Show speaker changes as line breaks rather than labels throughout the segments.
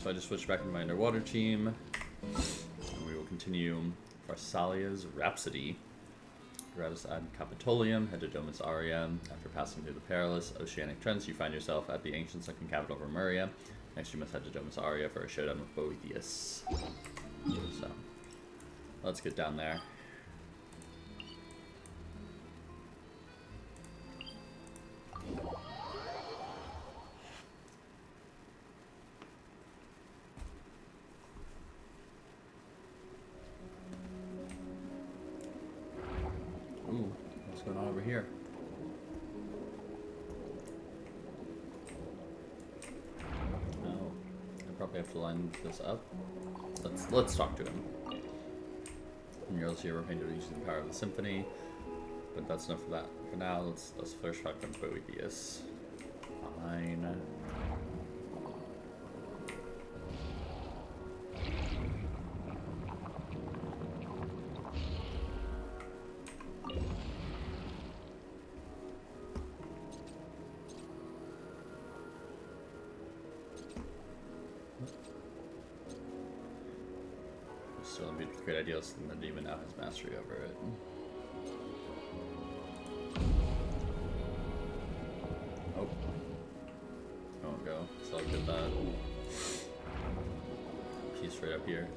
So I just switched back into my underwater team, and we will continue Pharsalia's Rhapsody. Gratis ad Capitolium, head to Domus Aria. After passing through the perilous oceanic trends, you find yourself at the ancient sunken capital of Remuria. Next, you must head to Domus Aria for a showdown with Boethius. So, let's get down there. Ooh, what's going on over here? Oh, I probably have to line this up. Let's talk to him. Murals here were painted using the power of the symphony, but that's enough for that. For now, let's first talk to Boethius. Fine. Still a great idea, so the demon now has mastery over it. Oh. I won't go. So I'll get that piece right up here.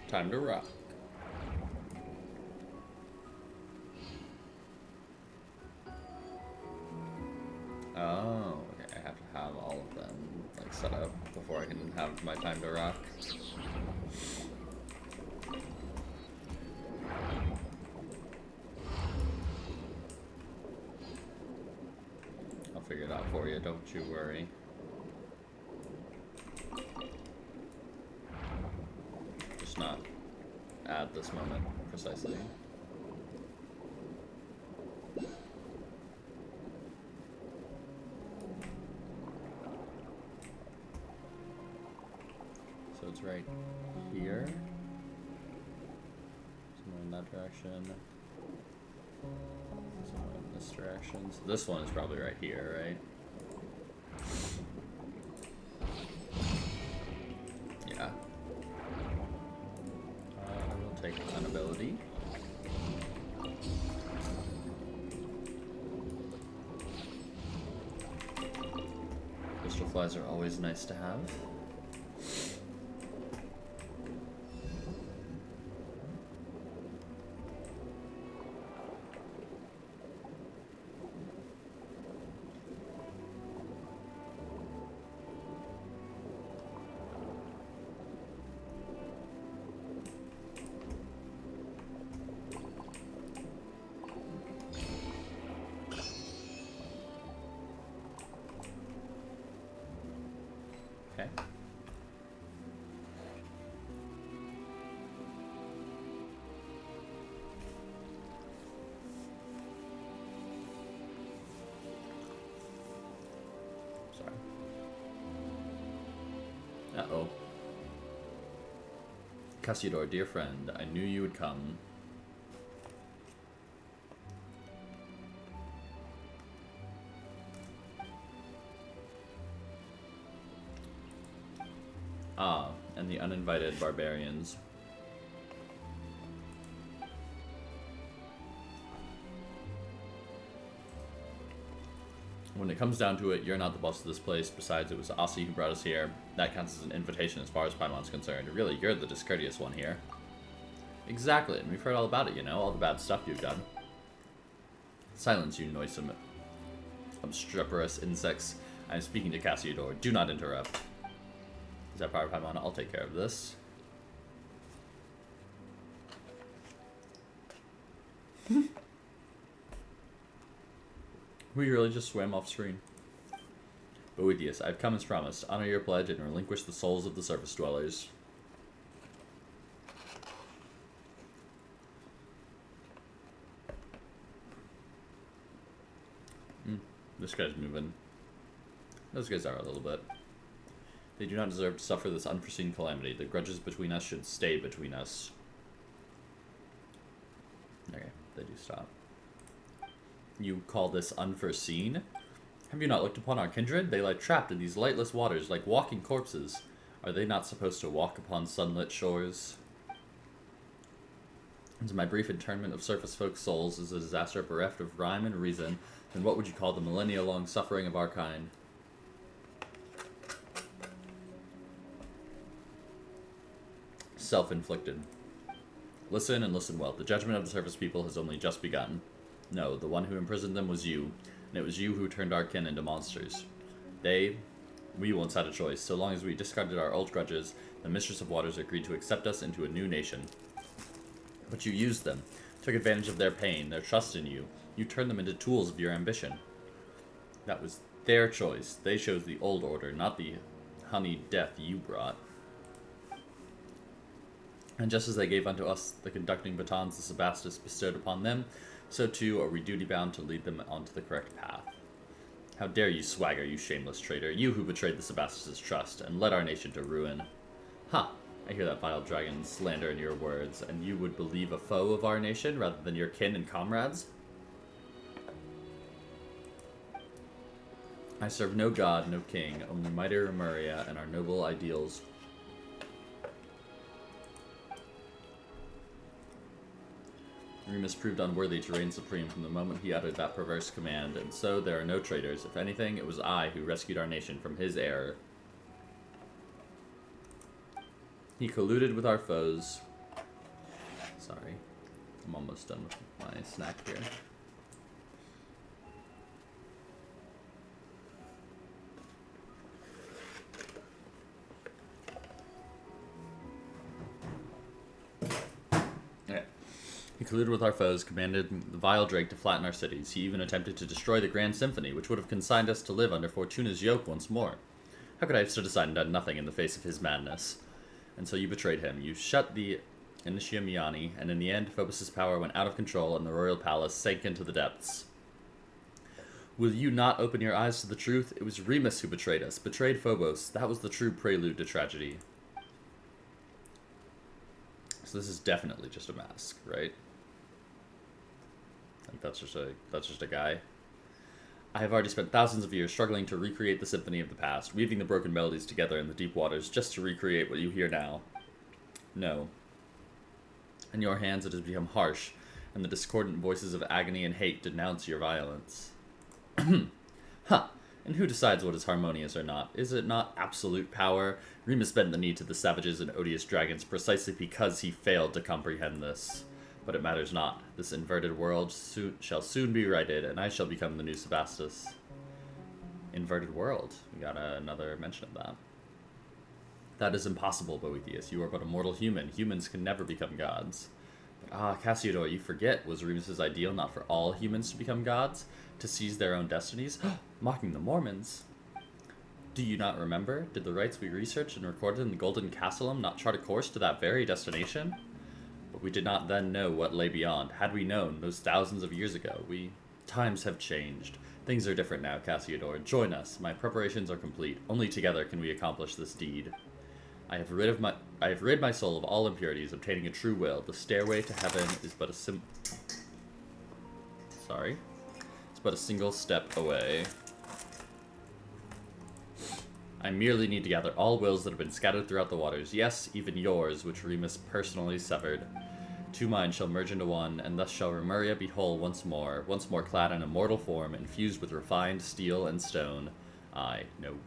Time to rock. Oh, okay. I have to have all of them like set up before I can have my time to rock. I'll figure it out for you. Don't you worry. Not at this moment precisely. So it's right here. Somewhere in that direction. Somewhere in this direction. So this one is probably right here, right? Yeah. Take an ability. Crystal flies are always nice to have. Okay. Sorry. Uh-oh. Cassidor, dear friend, I knew you would come. Ah, and the uninvited barbarians. When it comes down to it, you're not the boss of this place. Besides, it was Asi who brought us here. That counts as an invitation as far as Paimon's concerned. Really, you're the discourteous one here. Exactly, and we've heard all about it, you know, all the bad stuff you've done. Silence, you noisome, obstreperous insects. I'm speaking to Cassidor. Do not interrupt. Is that power of Paimon? I'll take care of this. We really just swam off screen. Boethius, I've come as promised. Honor your pledge and relinquish the souls of the surface dwellers. This guy's moving. Those guys are a little bit. They do not deserve to suffer this unforeseen calamity. The grudges between us should stay between us. Okay, they do stop. You call this unforeseen? Have you not looked upon our kindred? They lie trapped in these lightless waters like walking corpses. Are they not supposed to walk upon sunlit shores? And my brief internment of surface folks' souls is a disaster bereft of rhyme and reason, then what would you call the millennia-long suffering of our kind? Self-inflicted. Listen and listen well. The judgment of the surface people has only just begun. No, the one who imprisoned them was you, and it was you who turned our kin into monsters. We once had a choice. So long as we discarded our old grudges, the Mistress of Waters agreed to accept us into a new nation. But you used them, took advantage of their pain, their trust in you. You turned them into tools of your ambition. That was their choice. They chose the old order, not the honeyed death you brought. And just as they gave unto us the conducting batons the Sebastus bestowed upon them, so too are we duty-bound to lead them onto the correct path. How dare you swagger, you shameless traitor, you who betrayed the Sebastus' trust, and led our nation to ruin. Ha! I hear that vile dragon slander in your words, and you would believe a foe of our nation rather than your kin and comrades? I serve no god, no king, only mighty Remuria and our noble ideals. Remus proved unworthy to reign supreme from the moment he uttered that perverse command, and so there are no traitors. If anything, it was I who rescued our nation from his error. He colluded with our foes. Sorry. I'm almost done with my snack here. He colluded with our foes, commanded the vile Drake to flatten our cities. He even attempted to destroy the Grand Symphony, which would have consigned us to live under Fortuna's yoke once more. How could I have stood aside and done nothing in the face of his madness? And so you betrayed him. You shut the Initia Miani, and in the end, Phobos' power went out of control and the royal palace sank into the depths. Will you not open your eyes to the truth? It was Remus who betrayed us, betrayed Phobos. That was the true prelude to tragedy. So this is definitely just a mask, right? Like that's just a guy. I have already spent thousands of years struggling to recreate the symphony of the past, weaving the broken melodies together in the deep waters just to recreate what you hear now. No. In your hands it has become harsh, and the discordant voices of agony and hate denounce your violence. Huh. And who decides what is harmonious or not? Is it not absolute power? Remus bent the knee to the savages and odious dragons precisely because he failed to comprehend this. But it matters not. This inverted world shall soon be righted, and I shall become the new Sebastus. Inverted world. We got another mention of that. That is impossible, Boethius. You are but a mortal human. Humans can never become gods. But Cassiodor, you forget, was Remus's ideal not for all humans to become gods? To seize their own destinies? Mocking the Mormons. Do you not remember? Did the rites we researched and recorded in the Golden Castilum not chart a course to that very destination? But we did not then know what lay beyond. Had we known, those thousands of years ago, times have changed. Things are different now, Cassiodor. Join us. My preparations are complete. Only together can we accomplish this deed. I have rid my soul of all impurities, obtaining a true will. The stairway to heaven is but a It's but a single step away. I merely need to gather all wills that have been scattered throughout the waters. Yes, even yours, which Remus personally severed. Two minds shall merge into one, and thus shall Remuria be whole once more clad in a mortal form, infused with refined steel and stone.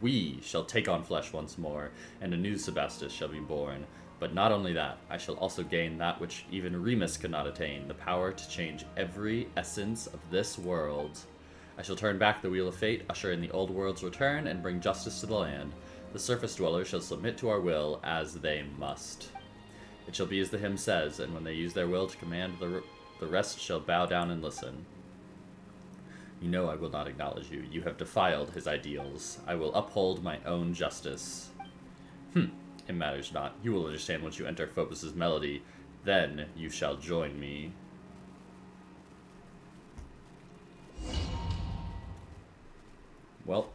We shall take on flesh once more, and a new Sebastus shall be born. But not only that, I shall also gain that which even Remus could not attain, the power to change every essence of this world. I shall turn back the wheel of fate, usher in the old world's return, and bring justice to the land. The surface dwellers shall submit to our will, as they must. It shall be as the hymn says, and when they use their will to command, the rest shall bow down and listen. You know I will not acknowledge you. You have defiled his ideals. I will uphold my own justice. It matters not. You will understand once you enter Phobos' melody. Then you shall join me. Well,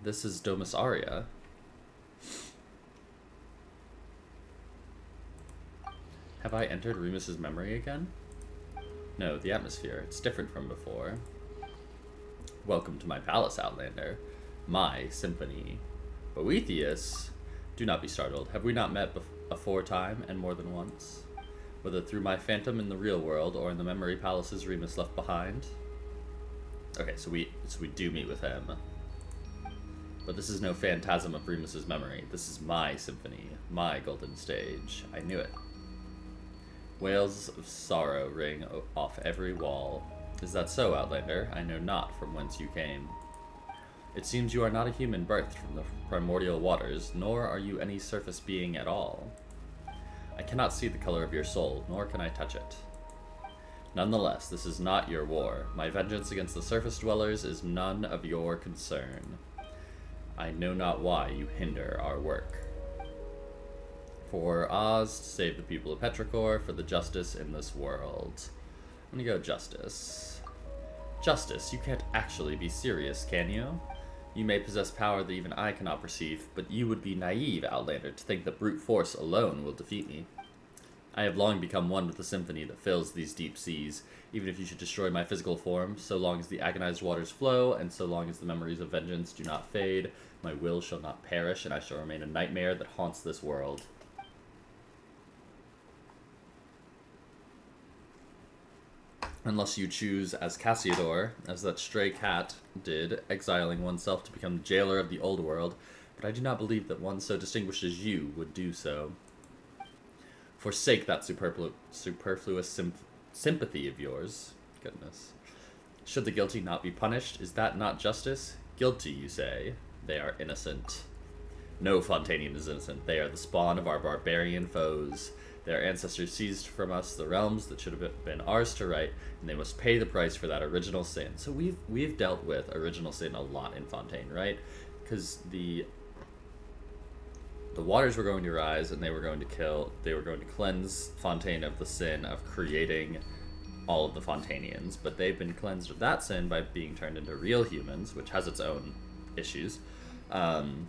this is Domus Aria. Have I entered Remus's memory again? No, the atmosphere. It's different from before. Welcome to my palace, Outlander. My symphony. Boethius? Do not be startled. Have we not met aforetime and more than once? Whether through my phantom in the real world or in the memory palaces Remus left behind? Okay, so we do meet with him. But this is no phantasm of Remus's memory. This is my symphony, my golden stage. I knew it. Wails of sorrow ring off every wall. Is that so, Outlander? I know not from whence you came. It seems you are not a human birthed from the primordial waters, nor are you any surface being at all. I cannot see the color of your soul, nor can I touch it. Nonetheless, this is not your war. My vengeance against the surface dwellers is none of your concern. I know not why you hinder our work. For Oz, to save the people of Petrichor, for the justice in this world. I'm gonna go justice. Justice? You can't actually be serious, can you? You may possess power that even I cannot perceive, but you would be naive, Outlander, to think that brute force alone will defeat me. I have long become one with the symphony that fills these deep seas, even if you should destroy my physical form, so long as the agonized waters flow, and so long as the memories of vengeance do not fade, my will shall not perish, and I shall remain a nightmare that haunts this world. Unless you choose as Cassiodor, as that stray cat did, exiling oneself to become the jailer of the old world, but I do not believe that one so distinguished as you would do so. Forsake that superfluous sympathy of yours. Goodness. Should the guilty not be punished? Is that not justice? Guilty, you say. They are innocent. No Fontanian is innocent. They are the spawn of our barbarian foes. Their ancestors seized from us the realms that should have been ours to right, and they must pay the price for that original sin. So we've dealt with original sin a lot in Fontaine, right? Because the waters were going to rise, and they were going to cleanse Fontaine of the sin of creating all of the Fontanians, but they've been cleansed of that sin by being turned into real humans, which has its own issues. And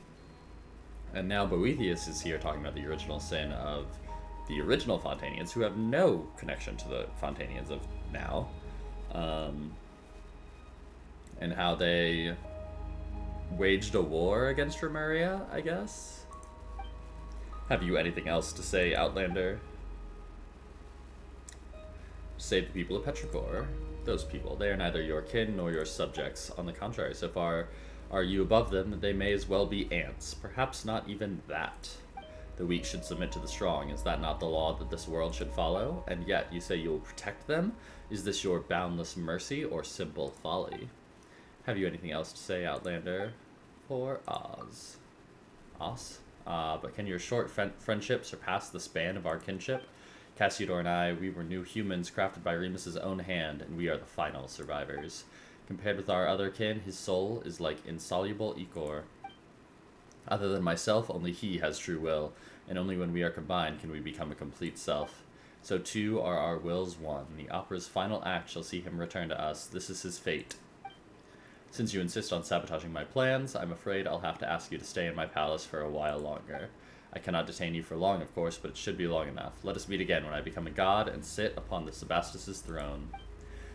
now Boethius is here talking about the original sin of the original Fontanians, who have no connection to the Fontanians of now, and how they waged a war against Remuria, I guess? Have you anything else to say, Outlander? Save the people of Petrichor. Those people, they are neither your kin nor your subjects. On the contrary, so far are you above them that they may as well be ants. Perhaps not even that. The weak should submit to the strong. Is that not the law that this world should follow? And yet you say you will protect them? Is this your boundless mercy or simple folly? Have you anything else to say, Outlander? For Oz. Oz? But can your short friendship surpass the span of our kinship? Cassiodor and I, we were new humans crafted by Remus's own hand, and we are the final survivors. Compared with our other kin, his soul is like insoluble ichor. Other than myself, only he has true will, and only when we are combined can we become a complete self. So too are our wills one. The opera's final act shall see him return to us. This is his fate. Since you insist on sabotaging my plans, I'm afraid I'll have to ask you to stay in my palace for a while longer. I cannot detain you for long, of course, but it should be long enough. Let us meet again when I become a god and sit upon the Sebastus's throne.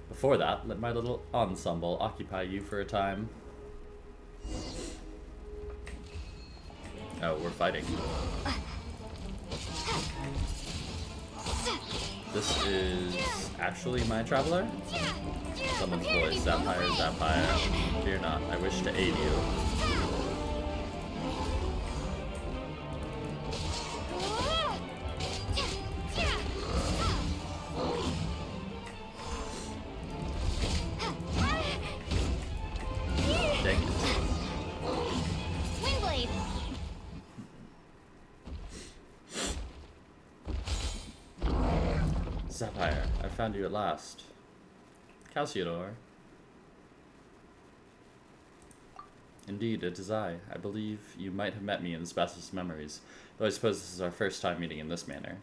Before that, let my little ensemble occupy you for a time. Oh, we're fighting. This is actually my traveler? Someone's voice. Zapire, Zapire. Fear not, I wish to aid you. Dang it.
Windblade.
Zapire, I found you at last. Cassiodor. Indeed, it is I. I believe you might have met me in Sebastus's memories, though I suppose this is our first time meeting in this manner.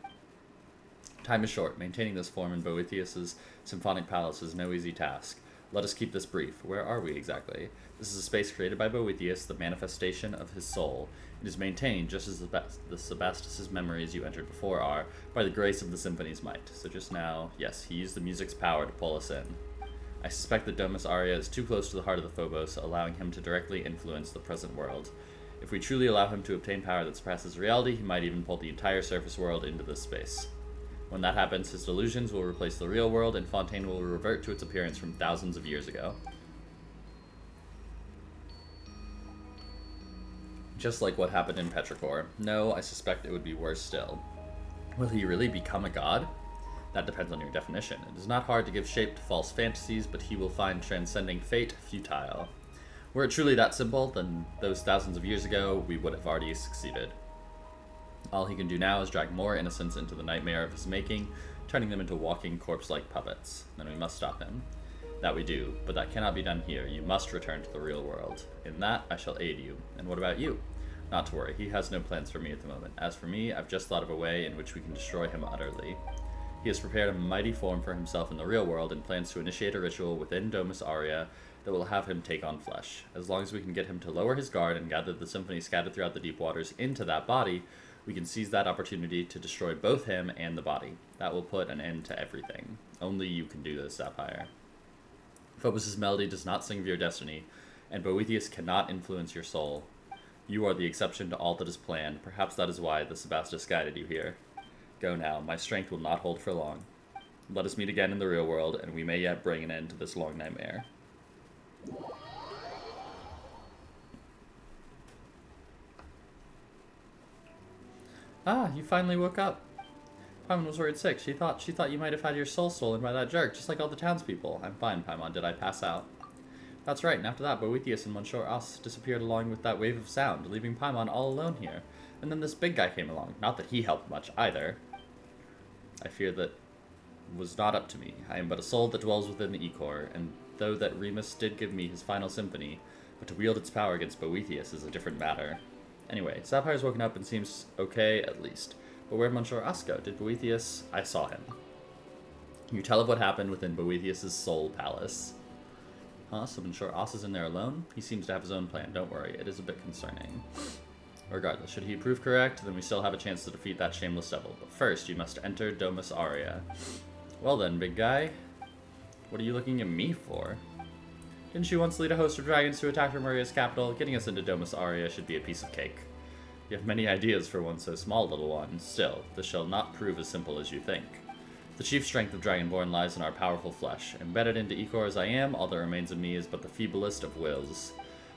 Time is short. Maintaining this form in Boethius's symphonic palace is no easy task. Let us keep this brief. Where are we exactly? This is a space created by Boethius, the manifestation of his soul. It is maintained, just as the Sebastus's memories you entered before are, by the grace of the symphony's might. So just now, yes, he used the music's power to pull us in. I suspect that Domus Aria is too close to the heart of the Phobos, allowing him to directly influence the present world. If we truly allow him to obtain power that surpasses reality, he might even pull the entire surface world into this space. When that happens, his delusions will replace the real world, and Fontaine will revert to its appearance from thousands of years ago. Just like what happened in Petrichor. No, I suspect it would be worse still. Will he really become a god? That depends on your definition. It is not hard to give shape to false fantasies, but he will find transcending fate futile. Were it truly that simple, then those thousands of years ago, we would have already succeeded. All he can do now is drag more innocents into the nightmare of his making, turning them into walking corpse-like puppets. Then we must stop him. That we do, but that cannot be done here. You must return to the real world. In that, I shall aid you. And what about you? Not to worry, he has no plans for me at the moment. As for me, I've just thought of a way in which we can destroy him utterly. He has prepared a mighty form for himself in the real world and plans to initiate a ritual within Domus Aria that will have him take on flesh. As long as we can get him to lower his guard and gather the symphony scattered throughout the deep waters into that body, we can seize that opportunity to destroy both him and the body. That will put an end to everything. Only you can do this, Sapphire. Phobos' melody does not sing of your destiny, and Boethius cannot influence your soul. You are the exception to all that is planned. Perhaps that is why the Sebastus guided you here. Go now. My strength will not hold for long. Let us meet again in the real world, and we may yet bring an end to this long nightmare. Ah, you finally woke up. Paimon was worried sick. She thought you might have had your soul stolen by that jerk, just like all the townspeople. I'm fine, Paimon. Did I pass out? That's right, and after that, Boethius and Monsieur As disappeared along with that wave of sound, leaving Paimon all alone here. And then this big guy came along. Not that he helped much, either. I fear that was not up to me. I am but a soul that dwells within the Ecor, and though that Remus did give me his final symphony, but to wield its power against Boethius is a different matter. Anyway, Sapphire's woken up and seems okay, at least. But where'd Monsieur As go? Did Boethius... I saw him. Can you tell of what happened within Boethius' soul palace? Huh? So Monsieur As is in there alone? He seems to have his own plan. Don't worry, it is a bit concerning. Regardless, should he prove correct, then we still have a chance to defeat that shameless devil. But first, you must enter Domus Aria. Well then, big guy. What are you looking at me for? Didn't you once lead a host of dragons to attack Remuria's capital? Getting us into Domus Aria should be a piece of cake. You have many ideas for one so small, little one. Still, this shall not prove as simple as you think. The chief strength of Dragonborn lies in our powerful flesh. Embedded into Ecor as I am, all that remains of me is but the feeblest of wills.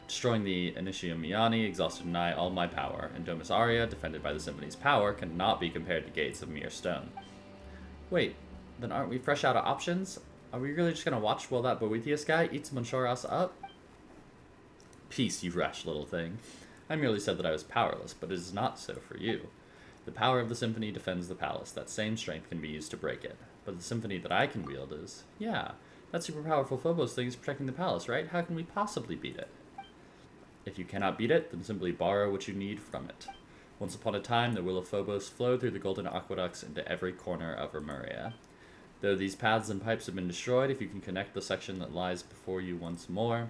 Destroying the Initium Iani exhausted nigh all my power, and Domus Aria, defended by the Symphony's power, cannot be compared to gates of mere stone. Wait, then aren't we fresh out of options? Are we really just gonna watch while that Boethius guy eats Monsieur As up? Peace, you rash little thing. I merely said that I was powerless, but it is not so for you. The power of the Symphony defends the palace. That same strength can be used to break it. But the Symphony that I can wield is... Yeah, that super powerful Phobos thing is protecting the palace, right? How can we possibly beat it? If you cannot beat it, then simply borrow what you need from it. Once upon a time, the will of Phobos flowed through the golden aqueducts into every corner of Remuria. Though these paths and pipes have been destroyed, if you can connect the section that lies before you once more,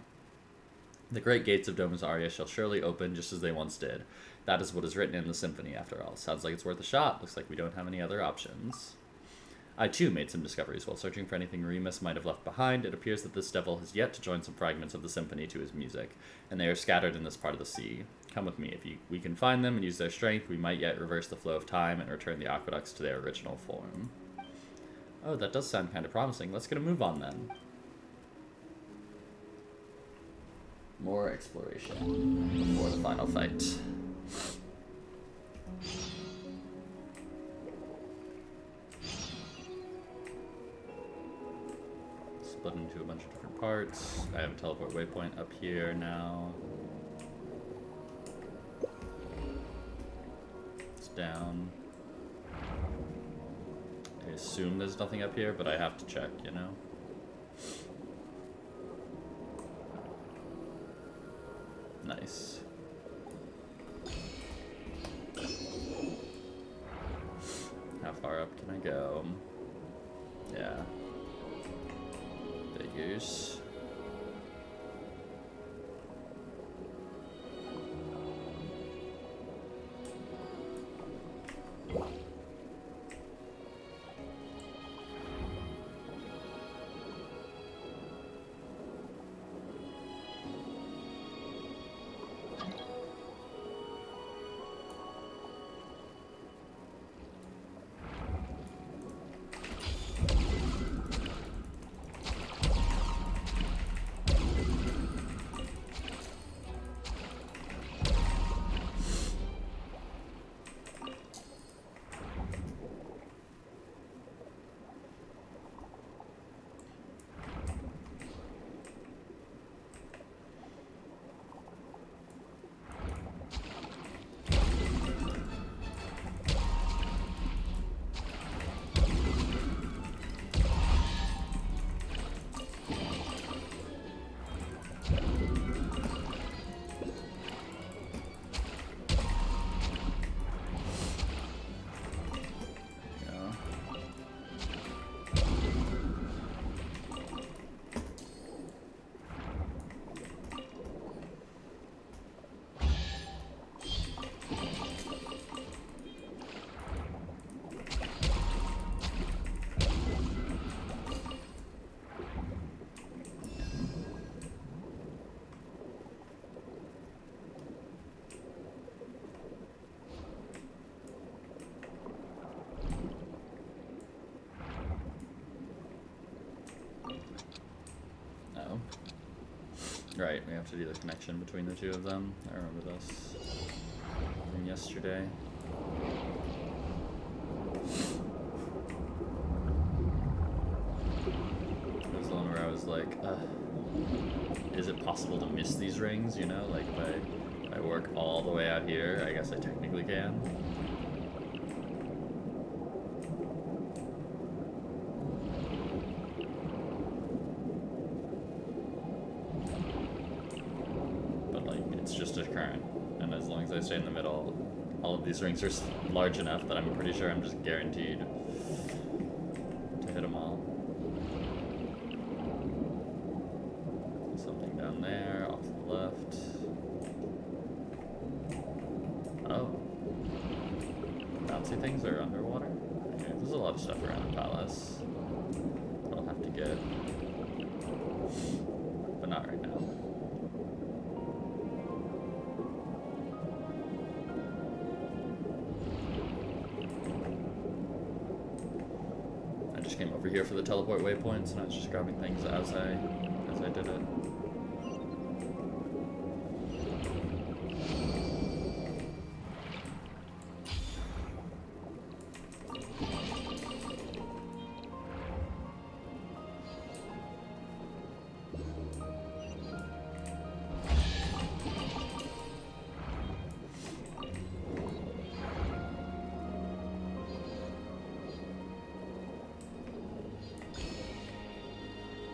the great gates of Domus Aria shall surely open just as they once did. That is what is written in the Symphony, after all. Sounds like it's worth a shot. Looks like we don't have any other options. I, too, made some discoveries. While searching for anything Remus might have left behind, it appears that this devil has yet to join some fragments of the Symphony to his music, and they are scattered in this part of the sea. Come with me. If we can find them and use their strength, we might yet reverse the flow of time and return the aqueducts to their original form. Oh, that does sound kind of promising. Let's get a move on, then. More exploration before the final fight. Split into a bunch of different parts. I have a teleport waypoint up here now. It's down. I assume there's nothing up here, but I have to check, you know? Nice. How far up can I go. Yeah. Figures. Right, we have to do the connection between the two of them. I remember this from yesterday. It was the one where I was like, is it possible to miss these rings, you know? Like, if I work all the way out here, I guess I technically can. I stay in the middle, all of these rings are large enough that I'm pretty sure I'm just guaranteed to hit them all. Something down there, off to the left. Oh. Bouncy things are underwater? Okay, there's a lot of stuff around the palace that I'll have to get. But not right now. Came over here for the teleport waypoints, and I was just grabbing things as I did it.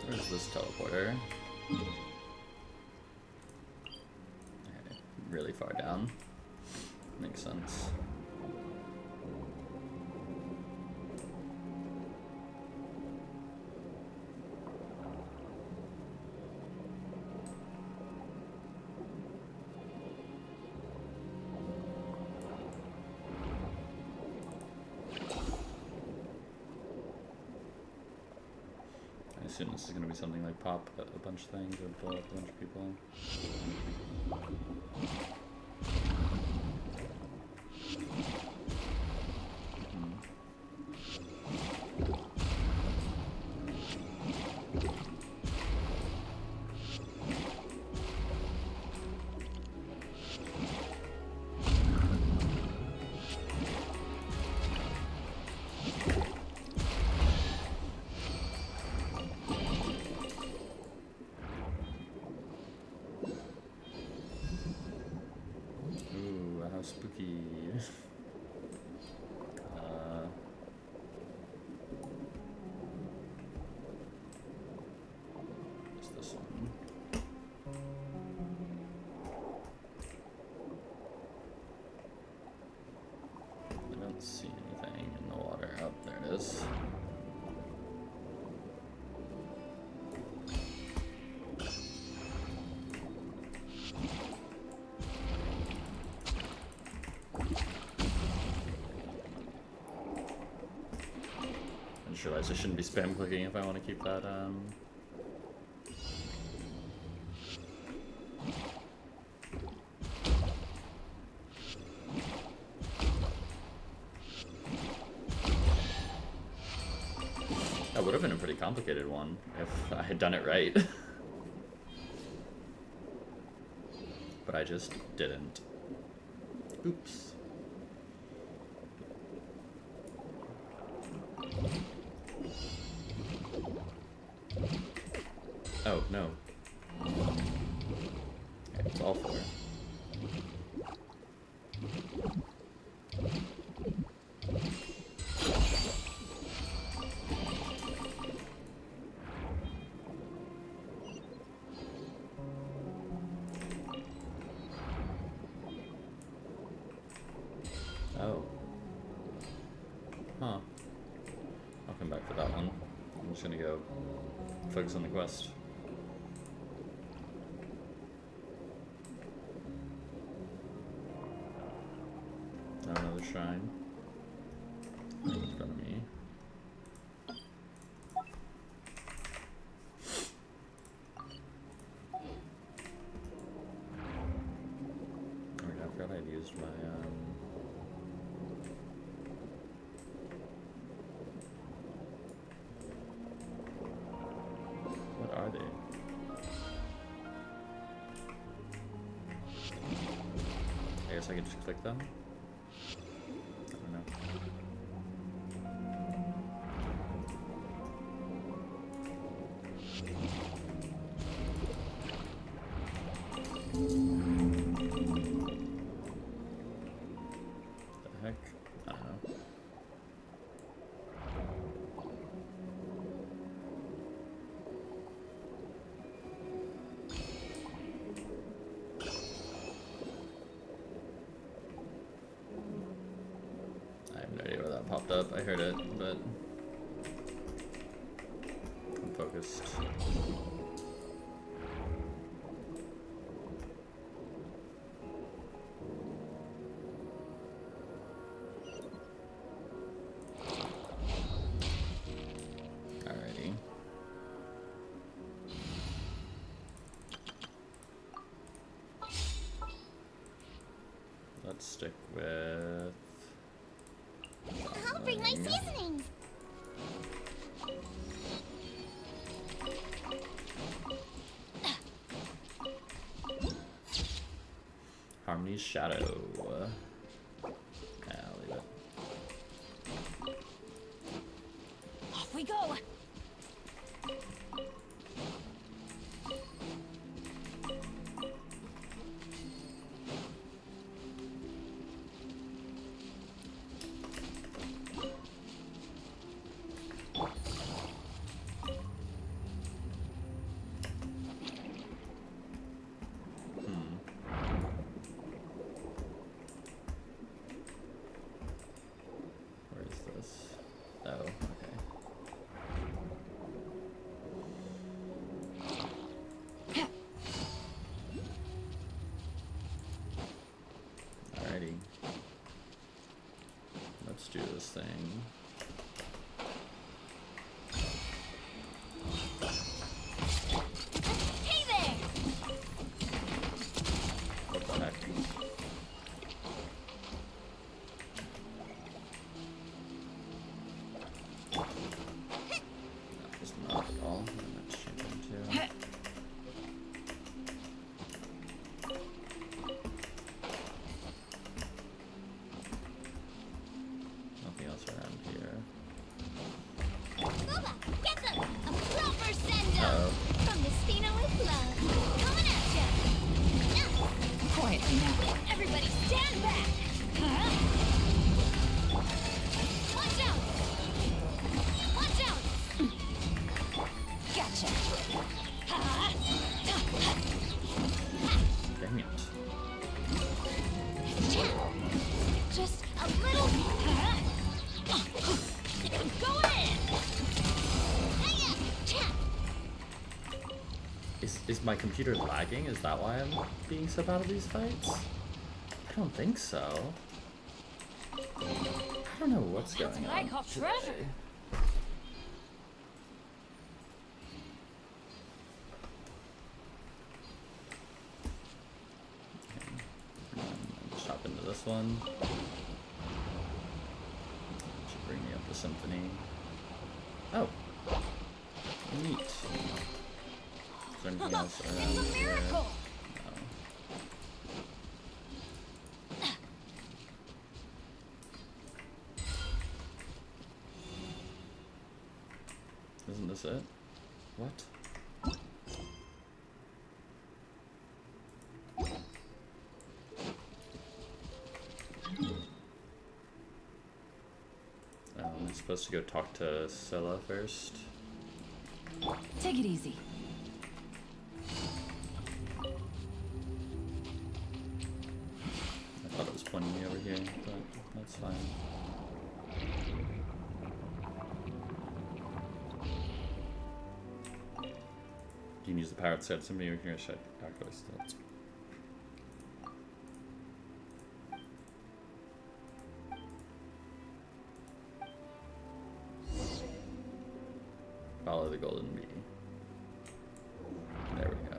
Where's this teleporter? Okay, really far down. Makes sense. I assume this is going to be something like pop a bunch of things or blow up a bunch of people. Spooky. What's this one? I don't see anything in the water. Oh, there it is. is. I just realized I shouldn't be spam clicking if I want to keep that, That would have been a pretty complicated one if I had done it right. But I just didn't. Oops. Oh, no. Okay, it's all four. Oh. Huh. I'll come back to that one. I'm just gonna go focus on the quest. Another shrine. Right in front of me. Alright, I forgot I'd used my what are they? I guess I could just click them. I don't know. The heck? I don't know. I have no idea where that popped up. I heard it, but I'm focused. Alrighty. Let's stick with
I'll bring my seasonings.
Harmony's Shadow. I'll leave it.
Off we go.
Where is this? Oh, okay. Alrighty. Let's do this thing.
Hey there.
What the heck? That was not at all what I meant to change into. Nothing else around here.
Booba, get them. A proper send-up.
Uh-oh.
From the Spino with love. Coming at ya. Quietly now. Everybody stand back. Watch out. Watch out. Gotcha.
Dang it.
Just a little. Going in!
Is my computer lagging? Is that why I'm being so bad at these fights? I don't think so. I don't know what's going on.
That's what I call
today.
treasure.
Just hop into this one. Should bring me up to Symphony. Oh, neat. Is there anything else around
It's a
here?
miracle!
No. Isn't this it? What? I'm supposed to go talk to Scylla first.
Take it easy.
I thought it was pointing me over here, but that's fine. You can use the power to set somebody with your shut calculus still. Follow the golden bee. There we go.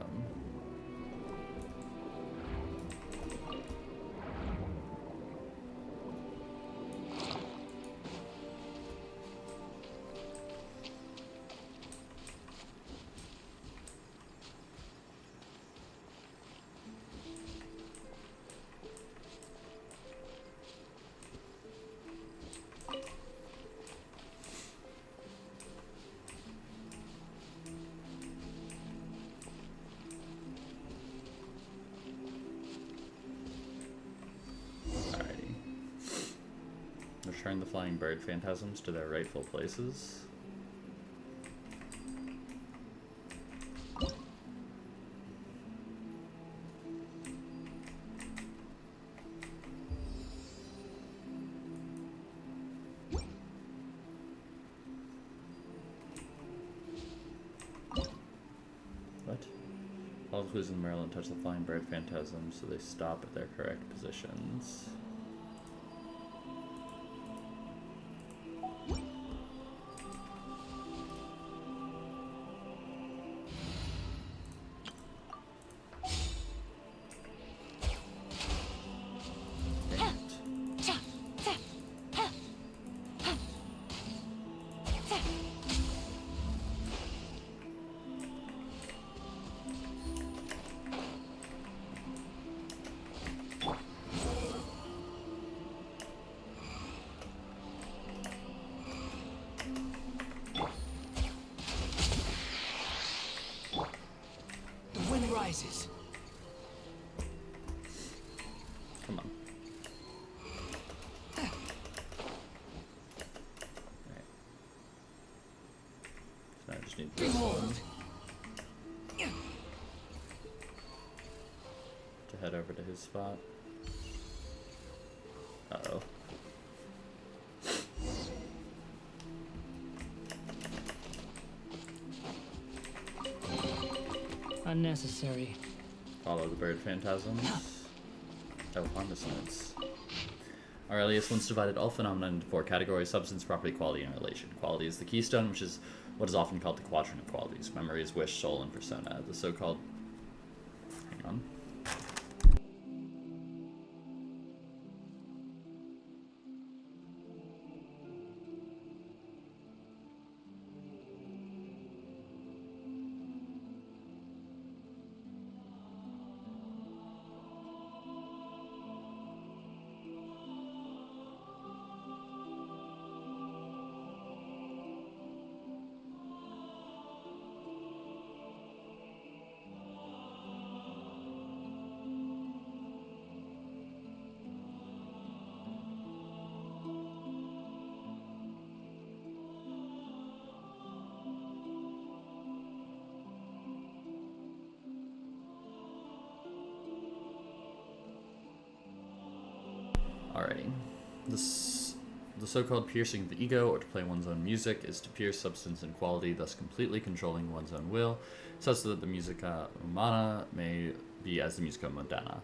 Return the flying bird phantasms to their rightful places. What? All the clues in Maryland touch the flying bird phantasms, so they stop at their correct positions.
Rises.
Come on. Alright. So I just need this one to head over to his spot. Uh-oh.
Unnecessary.
Follow the bird phantasms. Oh, harness notes. Aurelius once divided all phenomena into 4 categories: substance, property, quality, and relation. Quality is the keystone, which is what is often called the quadrant of qualities. Memory is wish, soul, and persona. The so-called... Hang on. Alrighty. The so-called piercing of the ego, or to play one's own music, is to pierce substance and quality, thus completely controlling one's own will, such that the musica humana may be as the musica mundana.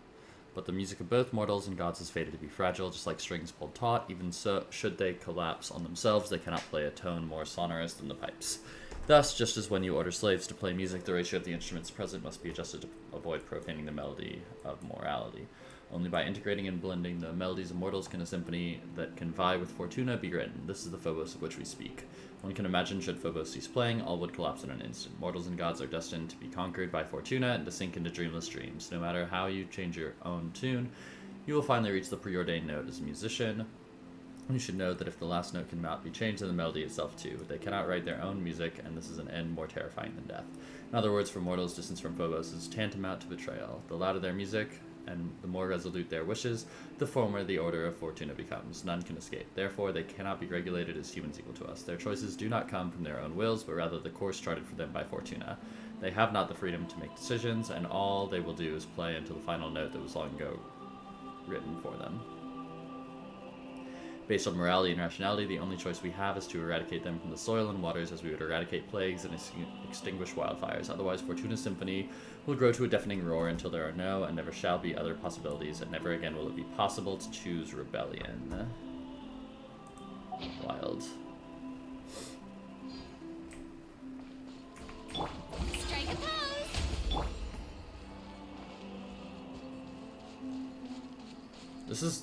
But the music of both mortals and gods is fated to be fragile, just like strings pulled taut. Even so, should they collapse on themselves, they cannot play a tone more sonorous than the pipes. Thus, just as when you order slaves to play music, the ratio of the instruments present must be adjusted to avoid profaning the melody of morality. Only by integrating and blending the melodies of mortals can a symphony that can vie with Fortuna be written. This is the Phobos of which we speak. One can imagine, should Phobos cease playing, all would collapse in an instant. Mortals and gods are destined to be conquered by Fortuna and to sink into dreamless dreams. No matter how you change your own tune, you will finally reach the preordained note as a musician. You should know that if the last note cannot be changed, then the melody itself too. They cannot write their own music, and this is an end more terrifying than death. In other words, for mortals, distance from Phobos is tantamount to betrayal. The louder their music, and the more resolute their wishes, the firmer the order of Fortuna becomes. None can escape. Therefore, they cannot be regulated as humans equal to us. Their choices do not come from their own wills, but rather the course charted for them by Fortuna. They have not the freedom to make decisions, and all they will do is play until the final note that was long ago written for them. Based on morality and rationality, the only choice we have is to eradicate them from the soil and waters as we would eradicate plagues and extinguish wildfires. Otherwise, Fortuna's symphony will grow to a deafening roar until there are no and never shall be other possibilities, and never again will it be possible to choose rebellion. Wild.
Strike a pose.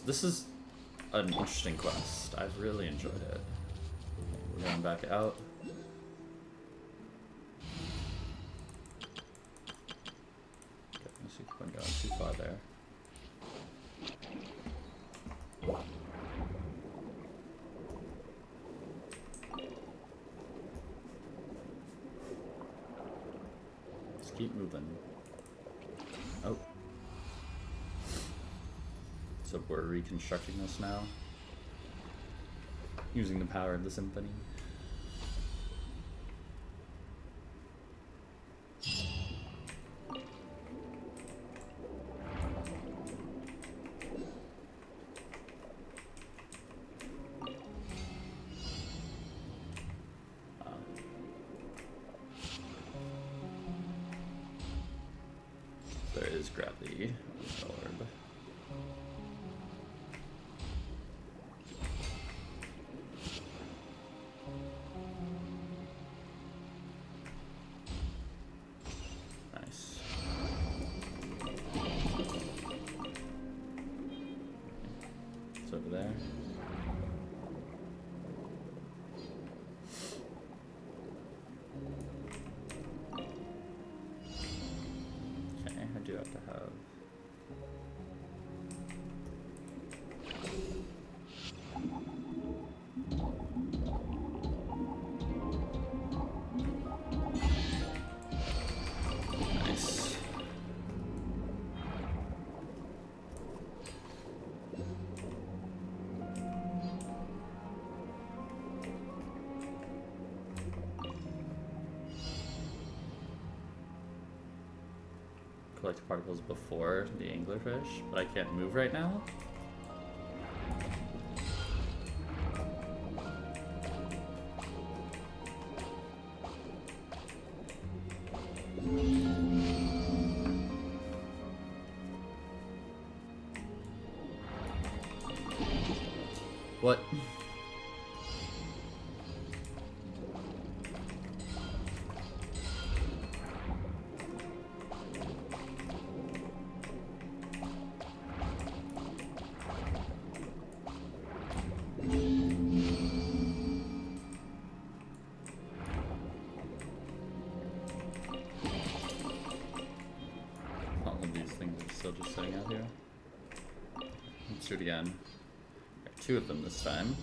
This is an interesting quest. I've really enjoyed it. We're going back out. Okay, let's see if I'm going too far there. Let's keep moving. Oh. So we're reconstructing this now, using the power of the symphony. There is gravity on the orb. Nice. It's over there. Okay, I do have to have. Nice. Collect particles before the anglerfish, but I can't move right now. What? All of these things are still just sitting out here. Let's do it again. Got two of them this time.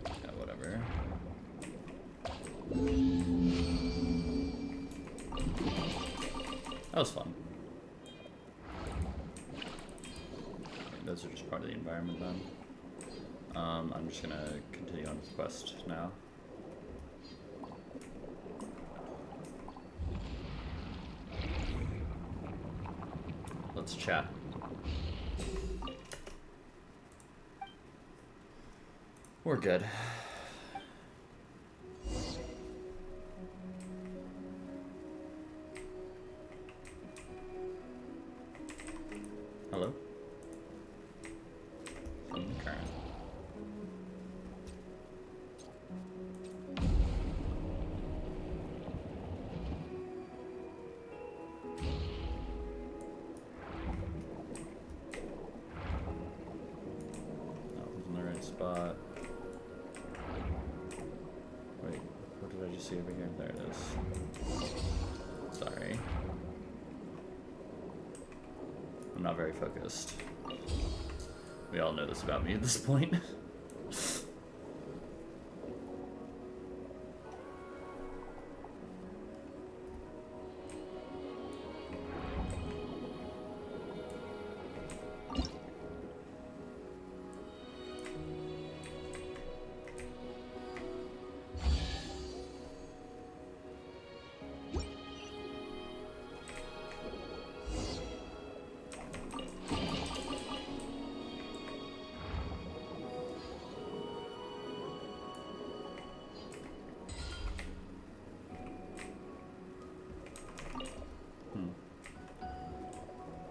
Yeah, whatever. That was fun. Okay, those are just part of the environment then. I'm just gonna continue on with the quest now. chat. We're good. Hello? From the current. Spot. Wait, what did I just see over here? There it is. Sorry. I'm not very focused. We all know this about me at this point.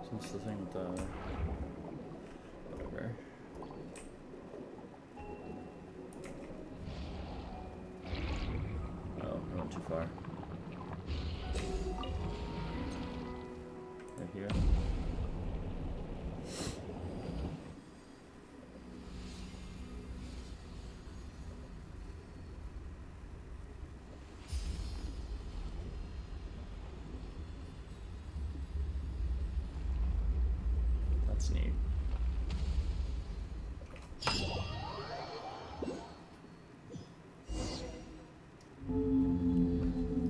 What's the thing with the... whatever. Oh, I went too far. Right here. That's neat.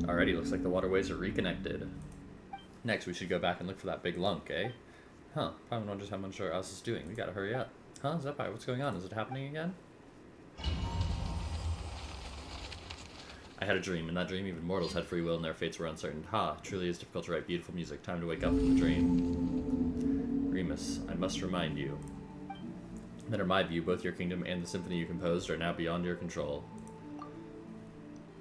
Alrighty, looks like the waterways are reconnected. Next, we should go back and look for that big lunk, eh? Huh, probably wonders how much our us is doing. We gotta hurry up. Huh, Zephyr, what's going on? Is it happening again? I had a dream. In that dream, even mortals had free will and their fates were uncertain. Ha, truly is difficult to write beautiful music. Time to wake up from the dream. Remus, I must remind you that in my view, both your kingdom and the symphony you composed are now beyond your control.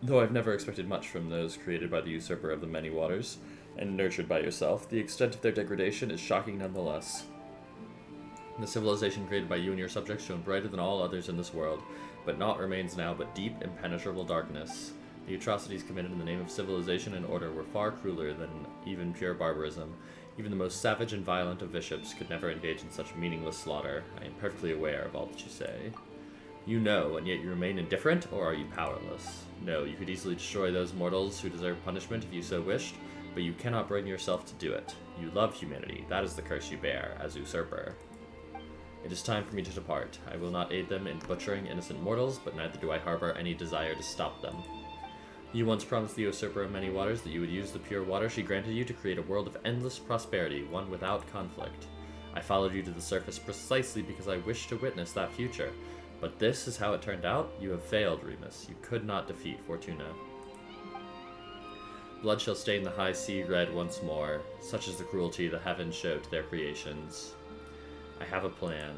Though I've never expected much from those created by the usurper of the many waters, and nurtured by yourself, the extent of their degradation is shocking nonetheless. The civilization created by you and your subjects shone brighter than all others in this world, but naught remains now but deep, impenetrable darkness. The atrocities committed in the name of civilization and order were far crueler than even pure barbarism. Even the most savage and violent of bishops could never engage in such meaningless slaughter. I am perfectly aware of all that you say. You know, and yet you remain indifferent, or are you powerless? No, you could easily destroy those mortals who deserve punishment if you so wished, but you cannot bring yourself to do it. You love humanity, that is the curse you bear, as usurper. It is time for me to depart. I will not aid them in butchering innocent mortals, but neither do I harbor any desire to stop them. You once promised the usurper of many waters that you would use the pure water she granted you to create a world of endless prosperity, one without conflict. I followed you to the surface precisely because I wished to witness that future. But this is how it turned out? You have failed, Remus. You could not defeat Fortuna. Blood shall stain the high sea red once more. Such is the cruelty the heavens showed to their creations. I have a plan.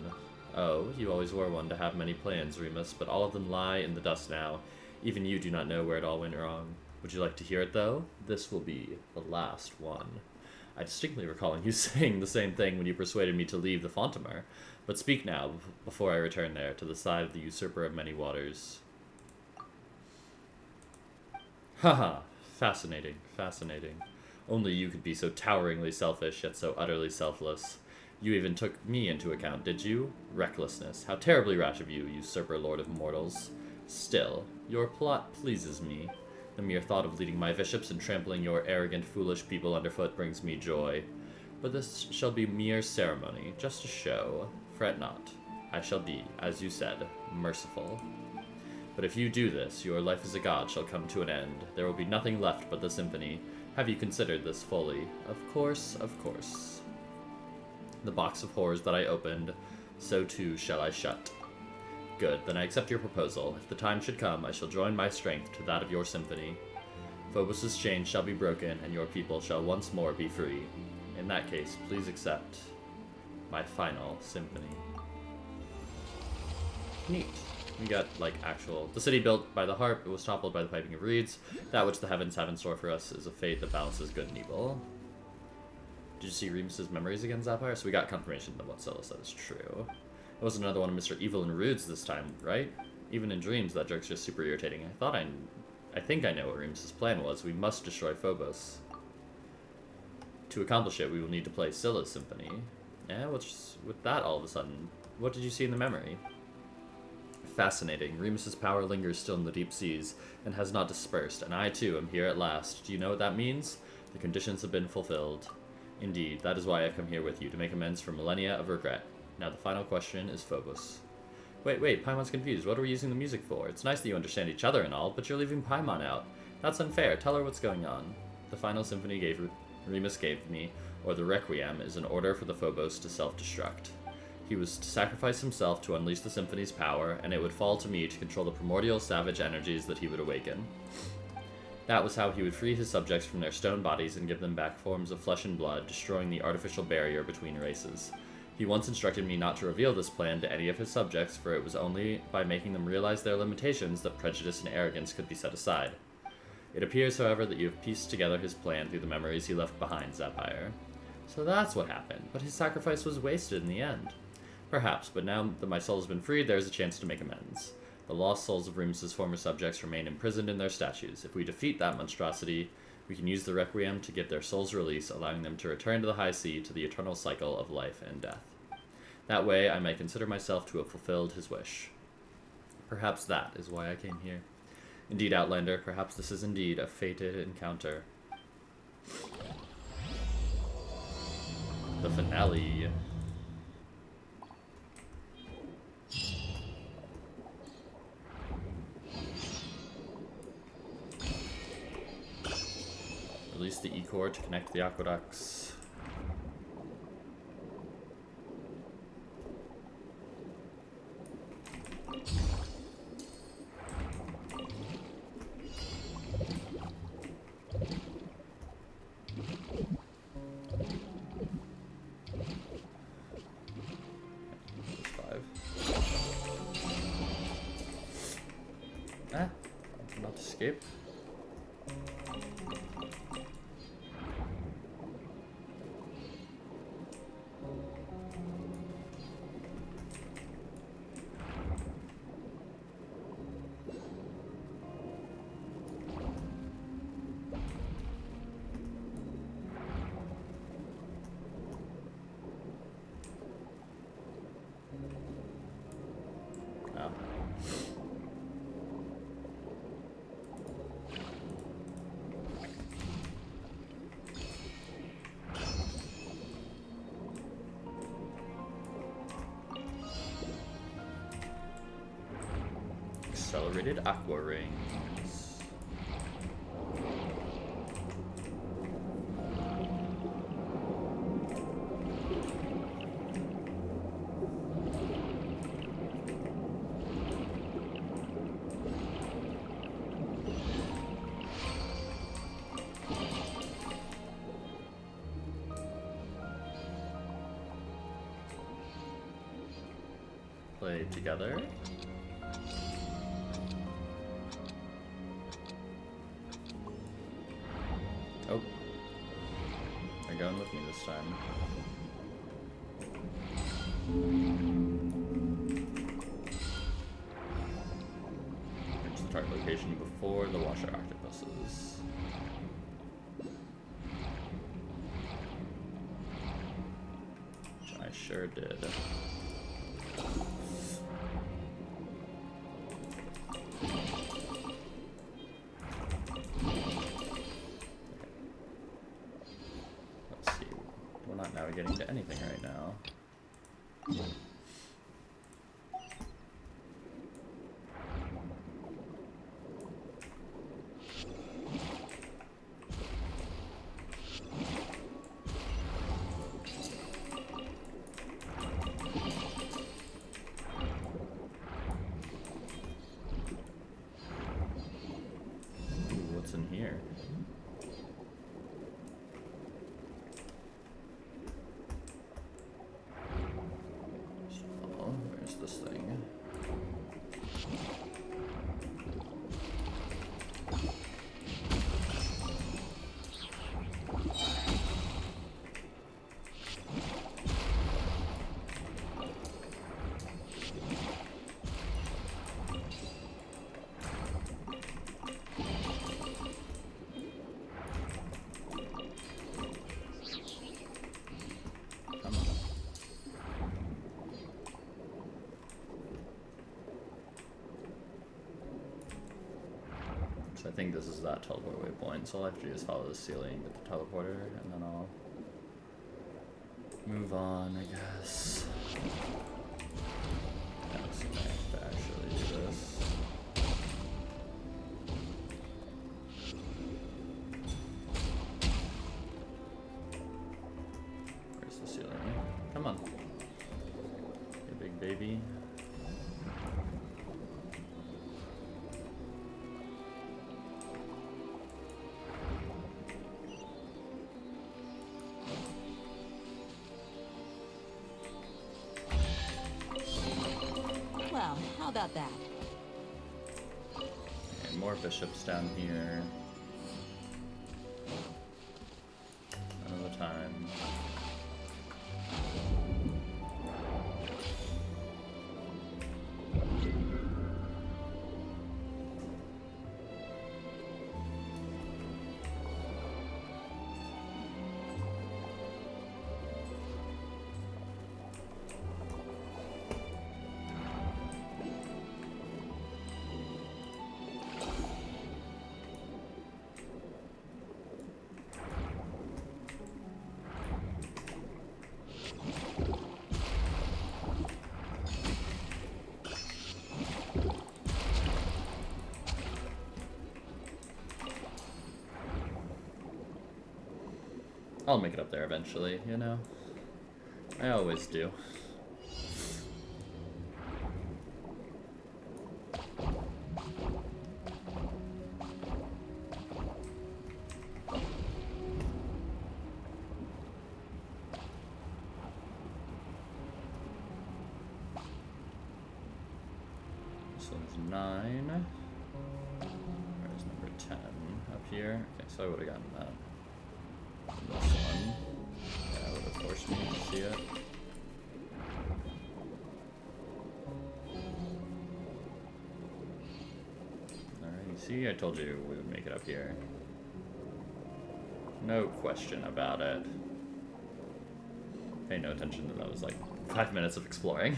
Oh, you always were one to have many plans, Remus, but all of them lie in the dust now. Even you do not know where it all went wrong. Would you like to hear it, though? This will be the last one. I distinctly recall you saying the same thing when you persuaded me to leave the Fontamer. But speak now, before I return there, to the side of the usurper of many waters. Haha, fascinating, fascinating. Only you could be so toweringly selfish, yet so utterly selfless. You even took me into account, did you? Recklessness. How terribly rash of you, usurper lord of mortals. Still, your plot pleases me. The mere thought of leading my bishops and trampling your arrogant, foolish people underfoot brings me joy. But this shall be mere ceremony, just a show. Fret not. I shall be, as you said, merciful. But if you do this, your life as a god shall come to an end. There will be nothing left but the symphony. Have you considered this fully? Of course, of course. The box of horrors that I opened, so too shall I shut. Good, then I accept your proposal. If the time should come, I shall join my strength to that of your symphony. Phobos' chains shall be broken, and your people shall once more be free. In that case, please accept My final symphony. Neat. We got, like, actual... The city built by the harp, it was toppled by the piping of reeds. That which the heavens have in store for us is a fate that balances good and evil. Did you see Remus's memories again, Zapire? So we got confirmation that what Scylla said is true. It wasn't another one of Mr. Evil and Rude's this time, right? Even in dreams, that jerk's just super irritating. I think I know what Remus's plan was. We must destroy Phobos. To accomplish it, we will need to play Scylla's symphony. What's with that all of a sudden? What did you see in the memory? Fascinating. Remus's power lingers still in the deep seas and has not dispersed, and I too am here at last. Do you know what that means? The conditions have been fulfilled. Indeed, that is why I've come here with you, to make amends for millennia of regret. Now the final question is Phobos. Wait, Paimon's confused. What are we using the music for? It's nice that you understand each other and all, but you're leaving Paimon out. That's unfair. Tell her what's going on. The final symphony Remus gave me, or the Requiem, is an order for the Phobos to self-destruct. He was to sacrifice himself to unleash the symphony's power, and it would fall to me to control the primordial savage energies that he would awaken. That was how he would free his subjects from their stone bodies and give them back forms of flesh and blood, destroying the artificial barrier between races. He once instructed me not to reveal this plan to any of his subjects, for it was only by making them realize their limitations that prejudice and arrogance could be set aside. It appears, however, that you have pieced together his plan through the memories he left behind, Zapire. So that's what happened, but his sacrifice was wasted in the end. Perhaps, but now that my soul has been freed, there is a chance to make amends. The lost souls of Remus's former subjects remain imprisoned in their statues. If we defeat that monstrosity, we can use the Requiem to give their souls release, allowing them to return to the high sea, to the eternal cycle of life and death. That way, I may consider myself to have fulfilled his wish. Perhaps that is why I came here. Indeed, Outlander, perhaps this is indeed a fated encounter. The finale. Release the E-core to connect the aqueducts. Not escape. Accelerated aqua rings. Play together. Oh, they're going with me this time. Reach the target location before the washer octopuses. Which I sure did. Getting to anything right now. Ooh, what's in here? So I think this is that teleport waypoint, so I'll have to just follow the ceiling, get the teleporter, and then I'll move on, I guess. That's nice to actually do this. Where's the ceiling? Come on. You big baby.
Well, how about that?
And more bishops down here. Another time. I'll make it up there eventually, you know? I always do. This one's 9. Where's number 10? Up here? Okay, so I would have gotten that. This one. That would have forced me to see it. Alright, see, I told you we would make it up here. No question about it. Pay no attention that was like 5 minutes of exploring.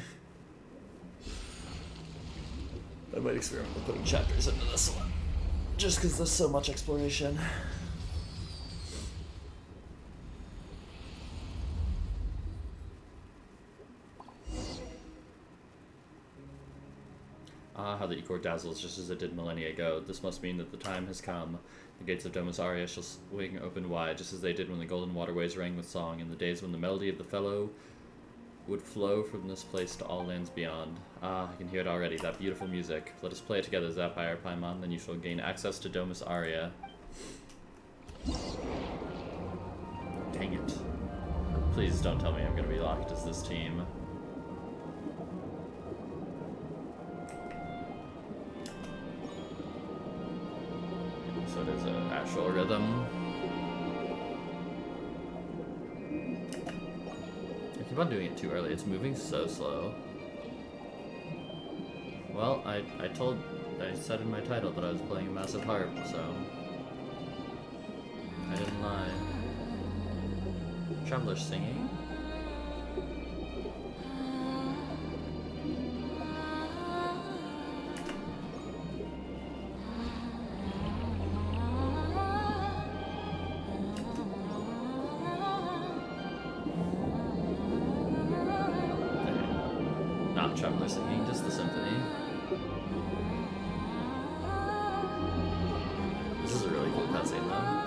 I might experiment with putting chapters into this one. Just because there's so much exploration. Ah, how the Ecor dazzles just as it did millennia ago. This must mean that the time has come. The gates of Domus Aurea shall swing open wide, just as they did when the golden waterways rang with song, in the days when the melody of the fellow would flow from this place to all lands beyond. Ah, I can hear it already, that beautiful music. Let us play it together, Zapire Paimon, then you shall gain access to Domus Aurea. Dang it. Please don't tell me I'm gonna be locked as this team. So it is an actual rhythm. I keep on doing it too early. It's moving so slow. Well, I said in my title that I was playing a massive harp, so I didn't lie. Traveler singing. Traveler singing, just the symphony. This is a really cool cutscene though.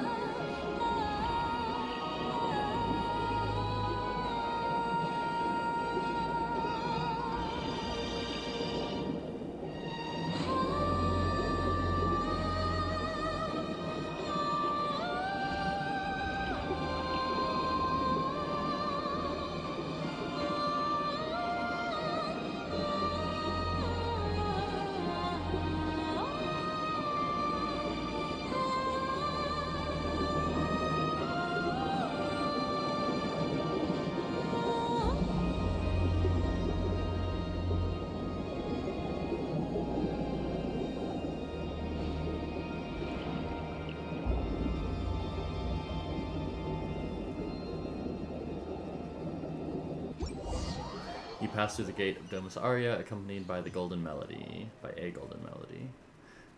Pass through the gate of Domus Aurea, accompanied by the Golden Melody, by a Golden Melody.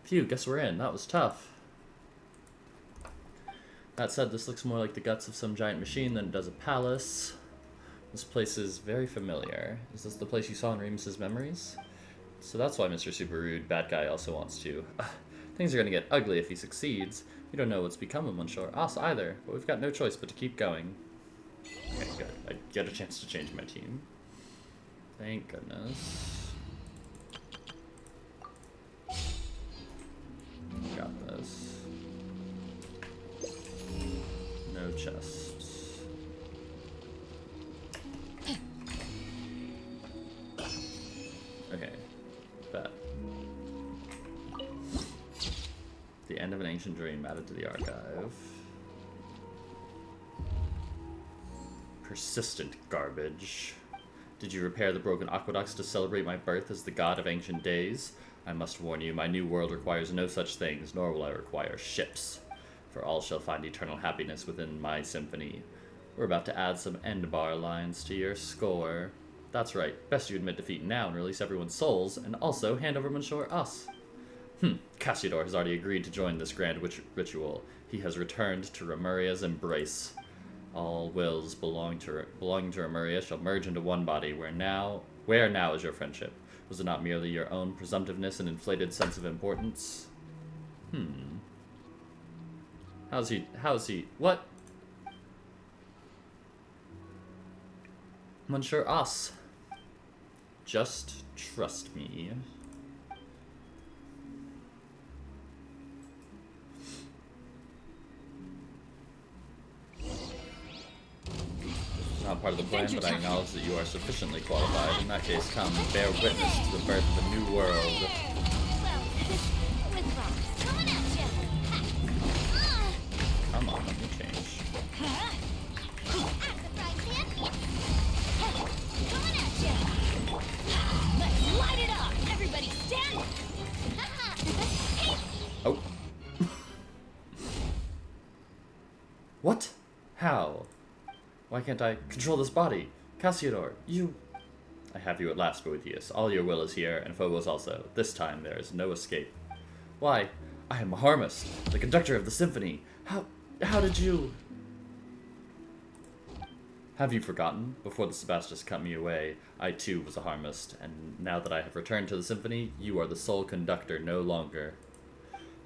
Phew, guess we're in. That was tough. That said, this looks more like the guts of some giant machine than it does a palace. This place is very familiar. Is this the place you saw in Remus's memories? So that's why Mr. Super Rude, bad guy, also wants to. Things are gonna get ugly if he succeeds. We don't know what's become of Monsieur us either, but we've got no choice but to keep going. Okay, good. I get a chance to change my team. Thank goodness. Got this. No chests. Okay. Bet. The end of an ancient dream added to the archive. Persistent garbage. Did you repair the broken aqueducts to celebrate my birth as the god of ancient days? I must warn you, my new world requires no such things, nor will I require ships. For all shall find eternal happiness within my symphony. We're about to add some end bar lines to your score. That's right, best you admit defeat now and release everyone's souls, and also hand over Monsieur us. Cassiodor has already agreed to join this grand ritual. He has returned to Remuria's embrace. All wills belonging to Remuria shall merge into one body. Where now is your friendship? Was it not merely your own presumptiveness and inflated sense of importance? How's he? What? Monsieur us. Just trust me. Not part of the plan, but I acknowledge that you are sufficiently qualified. In that case, come bear witness to the birth of a new world. Come on, let me change.
Let's light it up! Everybody stand!
Oh. What? How? Why can't I control this body? Cassiodor, you... I have you at last, Boethius. All your will is here, and Phobos also. This time there is no escape. Why, I am a harmist, the conductor of the symphony. How did you... Have you forgotten? Before the Sebastus cut me away, I too was a harmist, and now that I have returned to the symphony, you are the sole conductor no longer.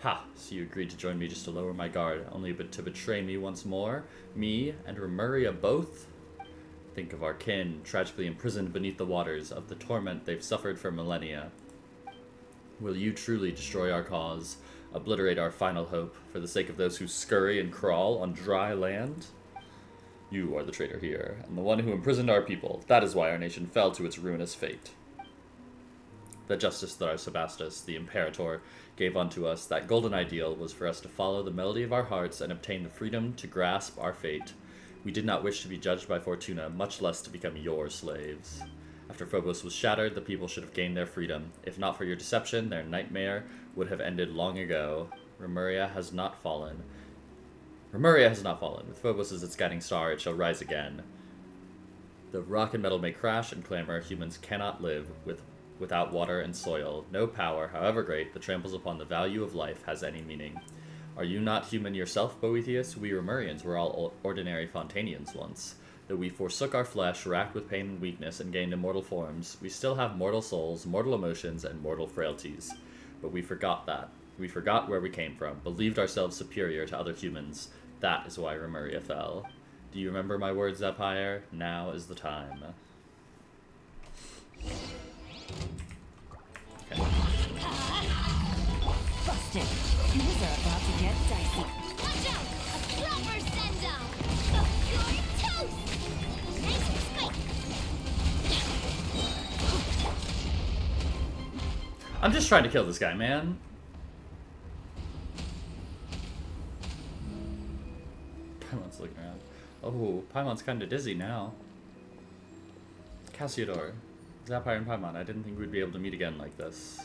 Ha! So you agreed to join me just to lower my guard, only but to betray me once more? Me and Remuria both? Think of our kin, tragically imprisoned beneath the waters, of the torment they've suffered for millennia. Will you truly destroy our cause, obliterate our final hope, for the sake of those who scurry and crawl on dry land? You are the traitor here, and the one who imprisoned our people. That is why our nation fell to its ruinous fate. The justice that our Sebastus, the Imperator, gave unto us, that golden ideal, was for us to follow the melody of our hearts and obtain the freedom to grasp our fate. We did not wish to be judged by Fortuna, much less to become your slaves. After Phobos was shattered, the people should have gained their freedom. If not for your deception, their nightmare would have ended long ago. Remuria has not fallen. Remuria has not fallen. With Phobos as its guiding star, it shall rise again. The rock and metal may crash and clamor. Humans cannot live without water and soil. No power, however great, that tramples upon the value of life has any meaning. Are you not human yourself, Boethius? We Remurians were all ordinary Fontanians once. Though we forsook our flesh, racked with pain and weakness, and gained immortal forms, we still have mortal souls, mortal emotions, and mortal frailties. But we forgot that. We forgot where we came from, believed ourselves superior to other humans. That is why Remuria fell. Do you remember my words, Empire? Now is the time. Okay.
Busted. Things are about to get dicey. Watch out! A proper send-down! You're toast! Nice squeak!
I'm just trying to kill this guy, man. Paimon's looking around. Oh, Paimon's kind of dizzy now. Cassiodor, Zapire and Paimon, I didn't think we'd be able to meet again like this.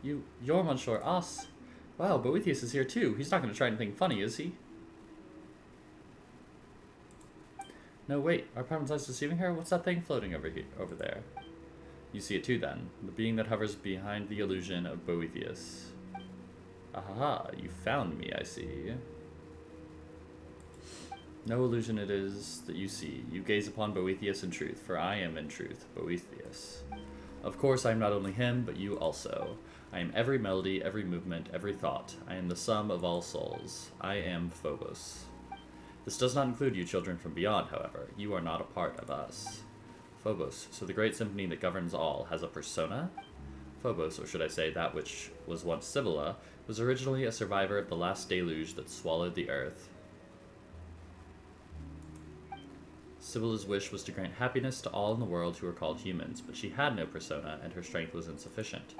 You're Monsieur us. Wow, Boethius is here too. He's not going to try anything funny, is he? No, wait. Are Paimon's eyes deceiving her? What's that thing floating over there? You see it too, then. The being that hovers behind the illusion of Boethius. Aha, you found me, I see. No illusion it is that you see. You gaze upon Boethius in truth, for I am in truth Boethius. Of course, I am not only him, but you also. I am every melody, every movement, every thought. I am the sum of all souls. I am Phobos. This does not include you children from beyond, however. You are not a part of us. Phobos, so the great symphony that governs all, has a persona? Phobos, or should I say that which was once Sibylla, was originally a survivor of the last deluge that swallowed the earth. Sibylla's wish was to grant happiness to all in the world who were called humans, but she had no persona, and her strength was insufficient.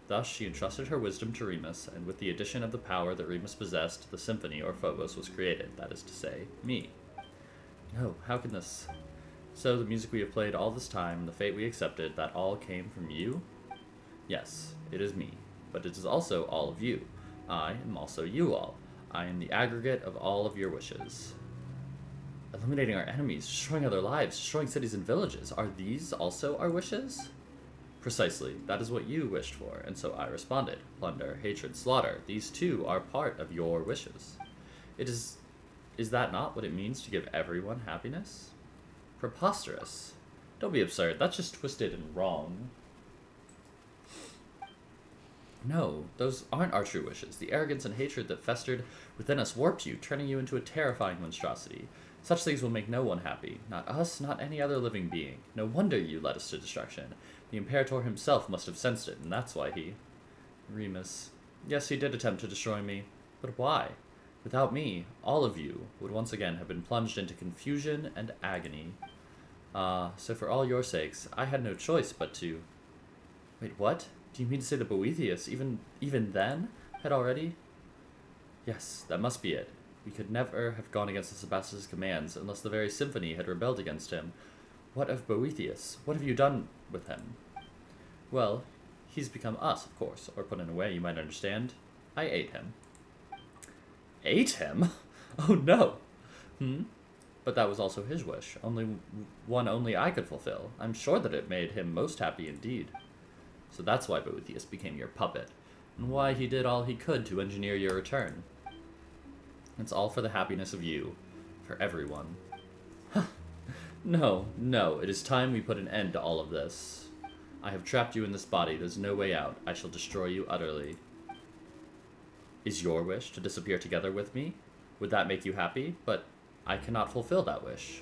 Thus, she entrusted her wisdom to Remus, and with the addition of the power that Remus possessed, the symphony, or Phobos, was created, that is to say, me. No, how can this... So, the music we have played all this time, and the fate we accepted, that all came from you? Yes, it is me, but it is also all of you. I am also you all. I am the aggregate of all of your wishes. Eliminating our enemies, destroying other lives, destroying cities and villages, are these also our wishes? Precisely, that is what you wished for, and so I responded. Plunder, hatred, slaughter, these too are part of your wishes. Is that not what it means to give everyone happiness? Preposterous. Don't be absurd, that's just twisted and wrong. No, those aren't our true wishes. The arrogance and hatred that festered within us warped you, turning you into a terrifying monstrosity. Such things will make no one happy. Not us, not any other living being. No wonder you led us to destruction. The Imperator himself must have sensed it, and that's why he... Remus. Yes, he did attempt to destroy me. But why? Without me, all of you would once again have been plunged into confusion and agony. So for all your sakes, I had no choice but to... Wait, what? Do you mean to say that Boethius, even then, had already... Yes, that must be it. We could never have gone against the Sebastus's commands unless the very symphony had rebelled against him. What of Boethius? What have you done with him? Well, he's become us, of course, or put in a way you might understand. I ate him. Ate him? Oh no! But that was also his wish, only I could fulfill. I'm sure that it made him most happy indeed. So that's why Boethius became your puppet, and why he did all he could to engineer your return. It's all for the happiness of you, for everyone. No, it is time we put an end to all of this. I have trapped you in this body, there's no way out. I shall destroy you utterly. Is your wish to disappear together with me? Would that make you happy? But I cannot fulfill that wish.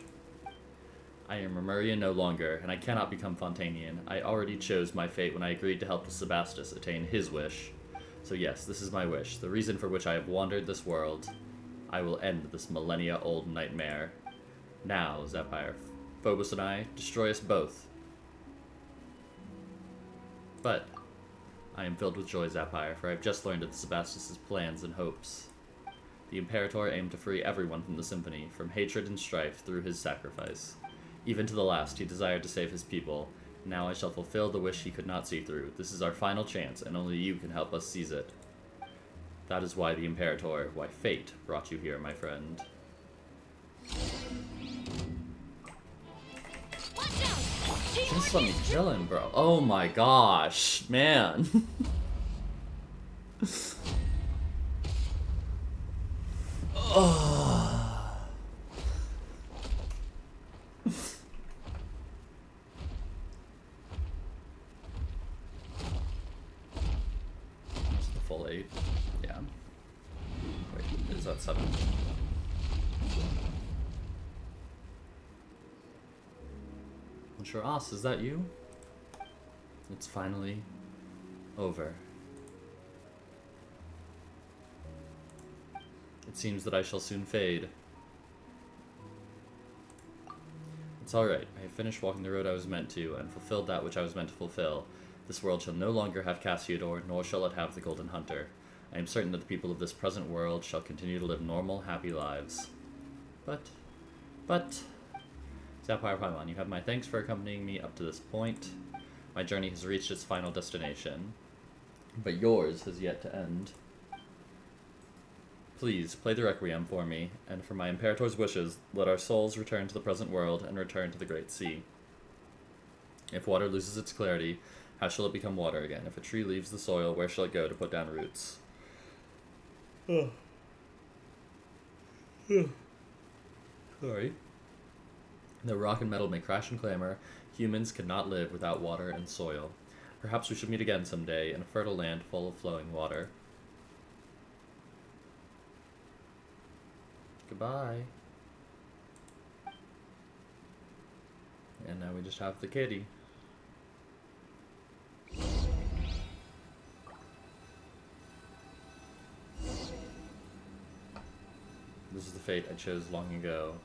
I am Remuria no longer, and I cannot become Fontanian. I already chose my fate when I agreed to help the Sebastus attain his wish. So yes, this is my wish, the reason for which I have wandered this world. I will end this millennia-old nightmare. Now, Zapire, Phobos and I, destroy us both. But I am filled with joy, Zapire, for I have just learned of the Sebastus' plans and hopes. The Imperator aimed to free everyone from the Symphony, from hatred and strife through his sacrifice. Even to the last, he desired to save his people. Now I shall fulfill the wish he could not see through. This is our final chance, and only you can help us seize it. That is why the Imperator, why fate, brought you here, my friend. Just let me chill him, bro. Oh my gosh, man. Oh. That's the full 8. Yeah. Wait, is that 7? Monsieur Os, is that you? It's finally over. It seems that I shall soon fade. It's alright. I have finished walking the road I was meant to, and fulfilled that which I was meant to fulfill. This world shall no longer have Cassiodor, nor shall it have the Golden Hunter. I am certain that the people of this present world shall continue to live normal, happy lives. But... Zapire Paimon, you have my thanks for accompanying me up to this point. My journey has reached its final destination, but yours has yet to end. Please, play the Requiem for me, and for my Imperator's wishes, let our souls return to the present world and return to the Great Sea. If water loses its clarity, how shall it become water again? If a tree leaves the soil, where shall it go to put down roots? Sorry. Though rock and metal may crash and clamor, humans cannot live without water and soil. Perhaps we should meet again someday in a fertile land full of flowing water. Goodbye. And now we just have the kitty. This is the fate I chose long ago.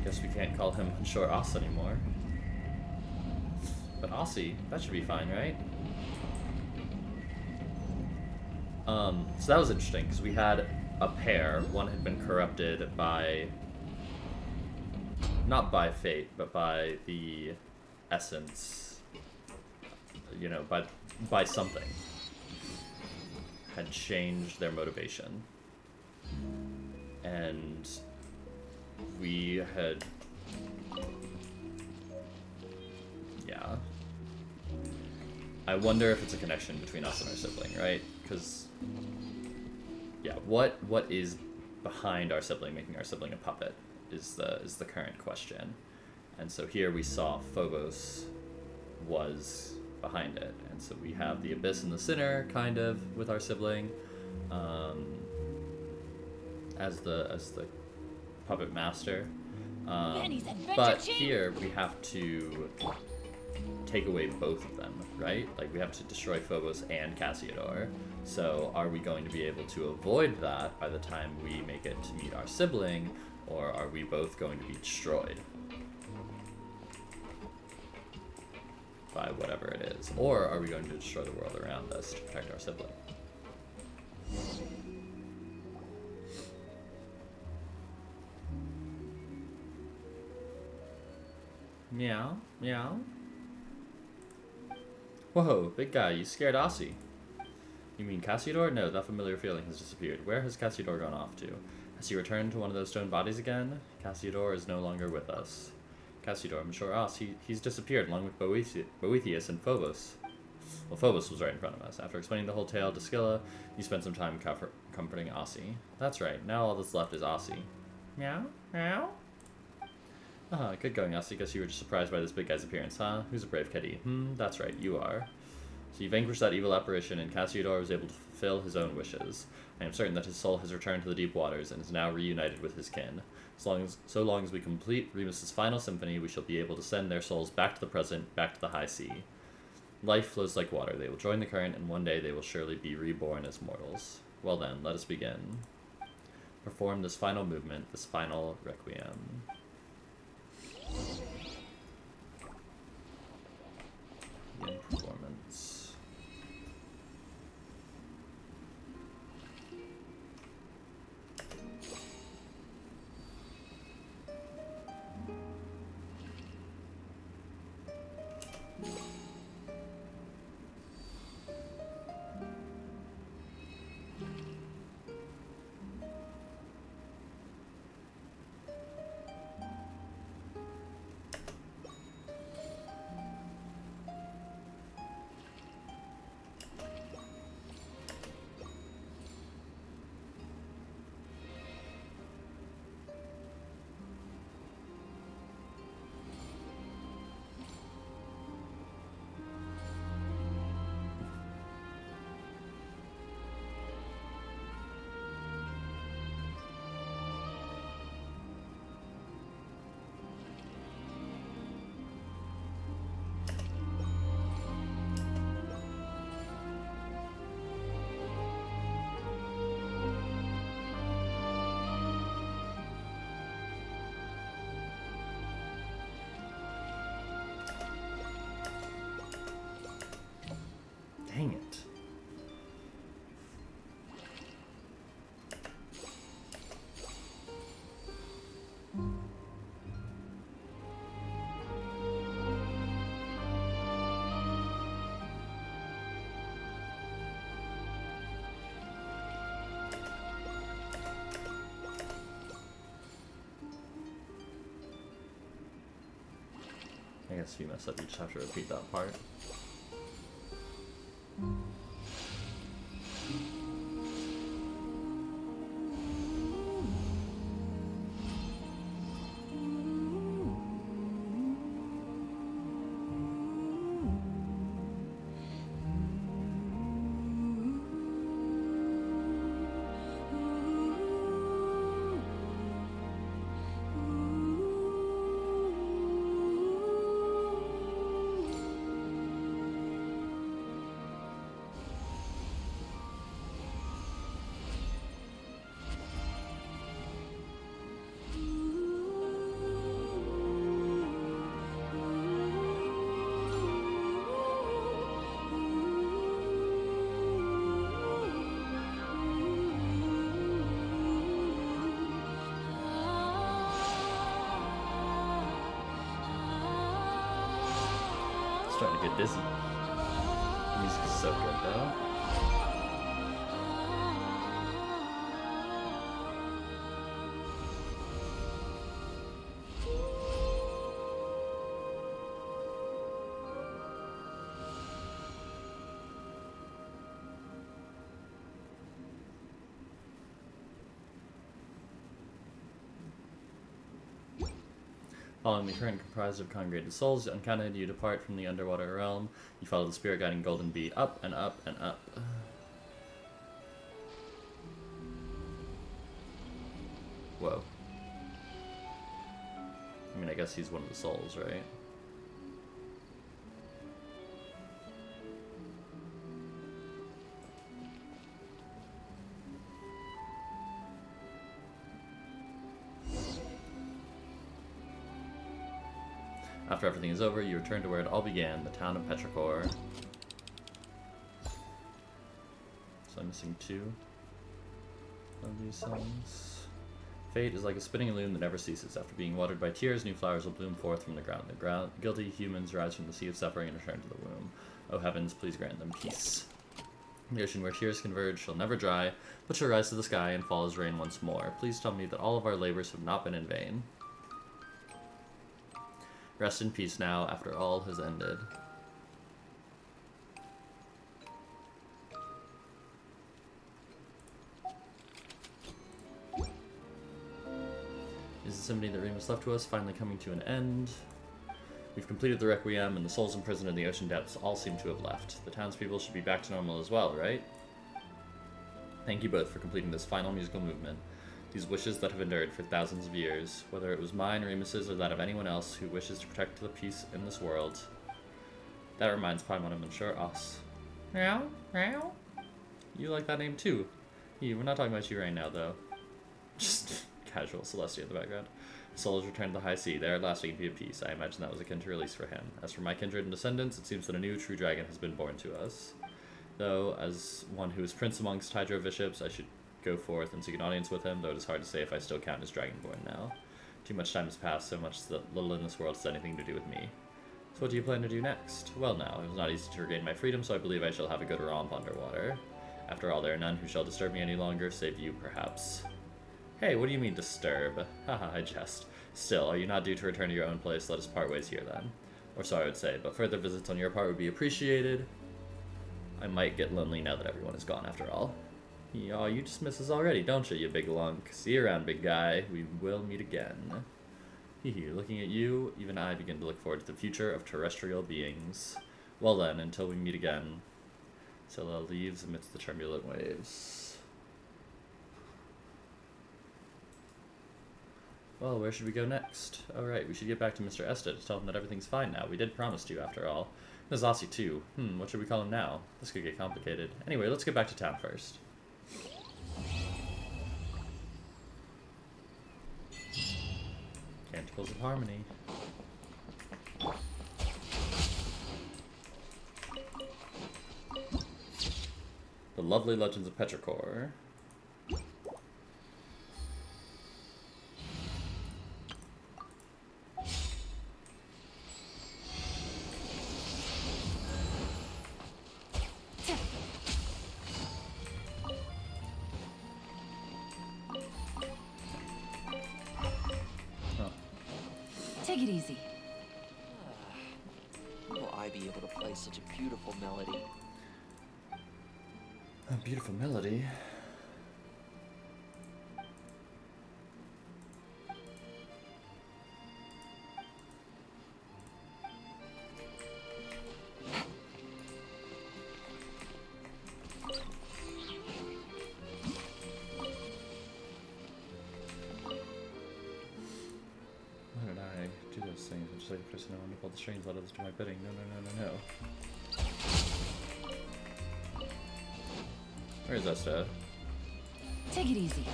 Guess we can't call him Short Oss anymore. But Aussie, that should be fine, right? So that was interesting, because we had a pair. One had been corrupted by... not by fate, but by the essence. You know, by something. Had changed their motivation. And we had... yeah. I wonder if it's a connection between us and our sibling, right? Because... yeah, what is behind our sibling, making our sibling a puppet, is the current question. And so here we saw Phobos was behind it, and so we have the Abyss and the Sinner kind of with our sibling as the puppet master, but here we have to take away both of them, right? Like, we have to destroy Phobos and Cassiodor. So are we going to be able to avoid that by the time we make it to meet our sibling, or are we both going to be destroyed by whatever it is? Or are we going to destroy the world around us to protect our sibling? Meow, meow. Whoa, big guy, you scared Aussie. You mean Cassiodor? No, that familiar feeling has disappeared. Where has Cassiodor gone off to? Has he returned to one of those stone bodies again? Cassiodor is no longer with us. Cassiodor, I'm sure he's disappeared along with Boethius and Phobos. Well, Phobos was right in front of us. After explaining the whole tale to Scylla, you spent some time comforting Aussie. That's right, now all that's left is Aussie. Meow? Meow? Ah, good going, Aussie. Guess you were just surprised by this big guy's appearance, huh? Who's a brave kitty? That's right, you are. So you vanquished that evil apparition, and Cassiodor was able to fulfill his own wishes. I am certain that his soul has returned to the deep waters and is now reunited with his kin. So long as we complete Remus's final symphony, we shall be able to send their souls back to the present, back to the high sea. Life flows like water. They will join the current, and one day they will surely be reborn as mortals. Well then, let us begin. Perform this final movement, this final requiem. Begin performance. Dang it. I guess if you mess up, you just have to repeat that part. get dizzy. The music is so good, though. Following the current comprised of congregated souls, uncounted, you depart from the underwater realm. You follow the spirit guiding golden bee up and up and up. Whoa. I mean, I guess he's one of the souls, right? After everything is over, you return to where it all began, the town of Petrichor. So I'm missing 2 of these songs. Fate is like a spinning loom that never ceases. After being watered by tears, new flowers will bloom forth from the ground. Guilty humans rise from the sea of suffering and return to the womb. O heavens, please grant them peace. The ocean where tears converge shall never dry, but shall rise to the sky and fall as rain once more. Please tell me that all of our labors have not been in vain. Rest in peace now, after all has ended. Is the symphony that Remus left to us finally coming to an end? We've completed the Requiem, and the souls imprisoned in the ocean depths all seem to have left. The townspeople should be back to normal as well, right? Thank you both for completing this final musical movement. These wishes that have endured for thousands of years, whether it was mine, Remus's, or that of anyone else who wishes to protect the peace in this world. That reminds Paimon of Monsieur Os. Meow? Meow? You like that name too. We're not talking about you right now, though. Just casual Celestia in the background. Soul has returned to the high sea. There at last we can be at peace. I imagine that was akin to release for him. As for my kindred and descendants, it seems that a new true dragon has been born to us. Though, as one who is prince amongst Hydro bishops, I should go forth and seek an audience with him, though it is hard to say if I still count as Dragonborn now. Too much time has passed, so much that little in this world has anything to do with me. So what do you plan to do next? Well now, it was not easy to regain my freedom, so I believe I shall have a good romp underwater. After all, there are none who shall disturb me any longer, save you, perhaps. Hey, what do you mean, disturb? Haha, I jest. Still, are you not due to return to your own place? Let us part ways here, then. Or so I would say, but further visits on your part would be appreciated. I might get lonely now that everyone is gone, after all. Aw, you dismiss us already, don't you big lunk? See you around, big guy. We will meet again. Hee looking at you, even I begin to look forward to the future of terrestrial beings. Well then, until we meet again. Scylla leaves amidst the turbulent waves. Well, where should we go next? Oh right, we should get back to Mr. Esta to tell him that everything's fine now. We did promise to, after all. There's Lassie too. What should we call him now? This could get complicated. Anyway, let's get back to town first. Canticles of Harmony. The Lovely Legends of Petrichor.
Take it easy.
Will I be able to play such a beautiful melody?
A beautiful melody. Just like a person I want to pull the strings, let others do my bidding. No. Where's Esta?
Take it easy.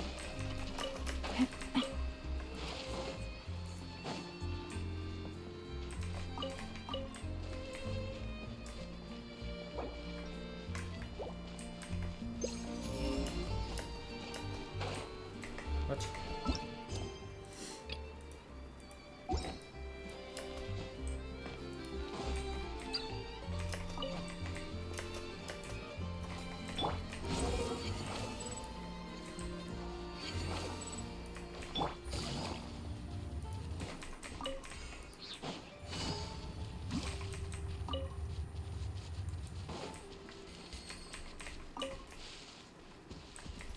What?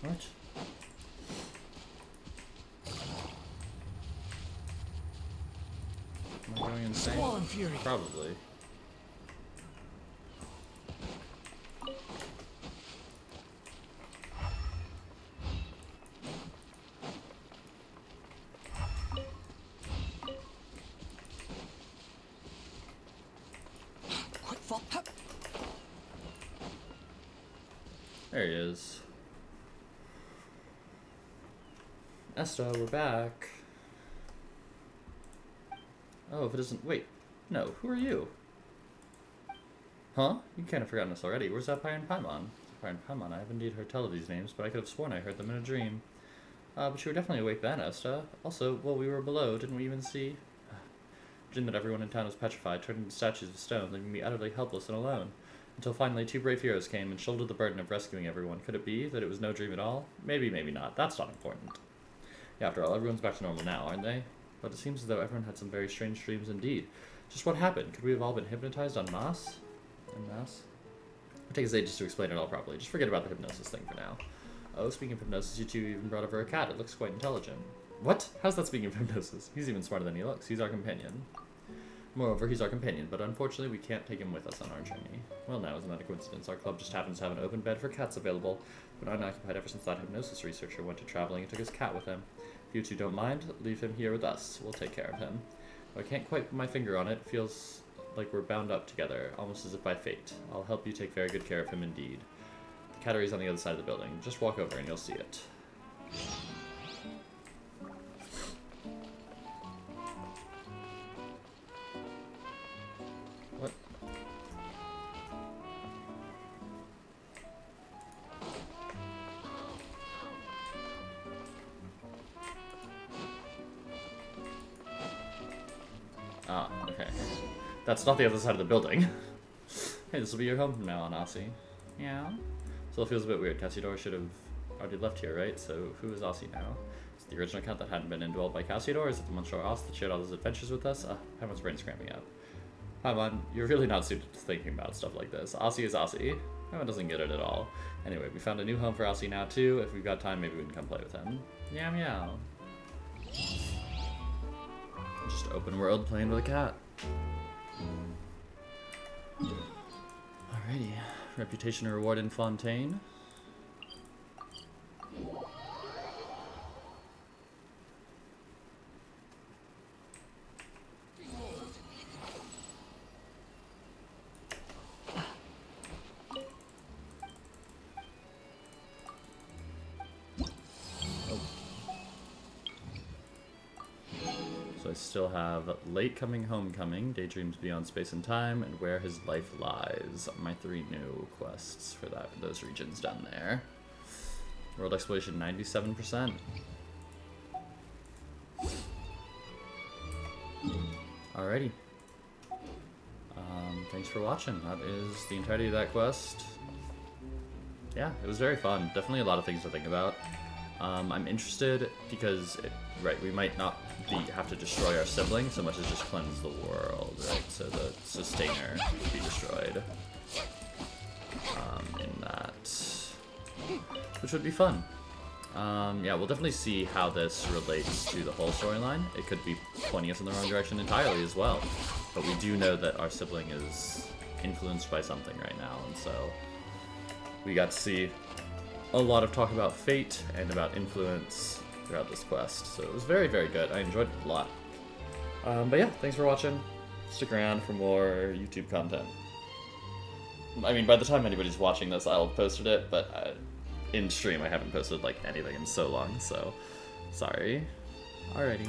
What? Am I going insane?
Squall and fury.
Probably.
Quick fall. Hup.
There he is. Esta, we're back. Oh, if it isn't... Wait. No, who are you? Huh? You can't have forgotten us already. Where's Zapire and Paimon? Zapire and Paimon, I have indeed heard tell of these names, but I could have sworn I heard them in a dream. But you were definitely awake then, Esta. Also, while we were below, didn't we even see... Dreamed that everyone in town was petrified, turned into statues of stone, leaving me utterly helpless and alone. Until finally 2 brave heroes came and shouldered the burden of rescuing everyone. Could it be that it was no dream at all? Maybe, maybe not. That's not important. Yeah, after all, everyone's back to normal now, aren't they? But it seems as though everyone had some very strange dreams indeed. Just what happened? Could we have all been hypnotized en masse? En masse? It takes ages to explain it all properly. Just forget about the hypnosis thing for now. Oh, speaking of hypnosis, you two even brought over a cat. It looks quite intelligent. What? How's that speaking of hypnosis? He's even smarter than he looks. He's our companion. Moreover, he's our companion, but unfortunately we can't take him with us on our journey. Well now, isn't that a coincidence? Our club just happens to have an open bed for cats available. Been unoccupied ever since that hypnosis researcher went to traveling and took his cat with him. If you two don't mind, leave him here with us. We'll take care of him. I can't quite put my finger on it. Feels like we're bound up together, almost as if by fate. I'll help you take very good care of him indeed. The cattery's on the other side of the building. Just walk over and you'll see it. What? Ah, okay. That's not the other side of the building. Hey, this will be your home from now on, Aussie. Yeah? Still feels a bit weird. Cassiodor should have already left here, right? So who is Aussie now? Is it the original count that hadn't been indwelled by Cassiodor? Is it the monster Oss that shared all his adventures with us? Paimon's brain's cramping out. Paimon, you're really not suited to thinking about stuff like this. Aussie is Aussie. Paimon doesn't get it at all. Anyway, we found a new home for Aussie now, too. If we've got time, maybe we can come play with him. Meow meow. Just open world playing with a cat. Alrighty. Reputation reward in Fontaine. So I still have Late Coming Homecoming, Daydreams Beyond Space and Time, and Where His Life Lies. My 3 new quests for those regions down there. World Exploration 97%. Alrighty. Thanks for watching. That is the entirety of that quest. Yeah, it was very fun. Definitely a lot of things to think about. I'm interested because, we might not have to destroy our sibling so much as just cleanse the world, right? So the Sustainer would be destroyed in that, which would be fun. Yeah, we'll definitely see how this relates to the whole storyline. It could be pointing us in the wrong direction entirely as well. But we do know that our sibling is influenced by something right now, and so we got to see a lot of talk about fate and about influence throughout this quest. So it was very, very good. I enjoyed it a lot. But yeah, thanks for watching. Stick around for more YouTube content. I mean, by the time anybody's watching this, I'll have posted it, but in stream I haven't posted like anything in so long, so sorry. Alrighty.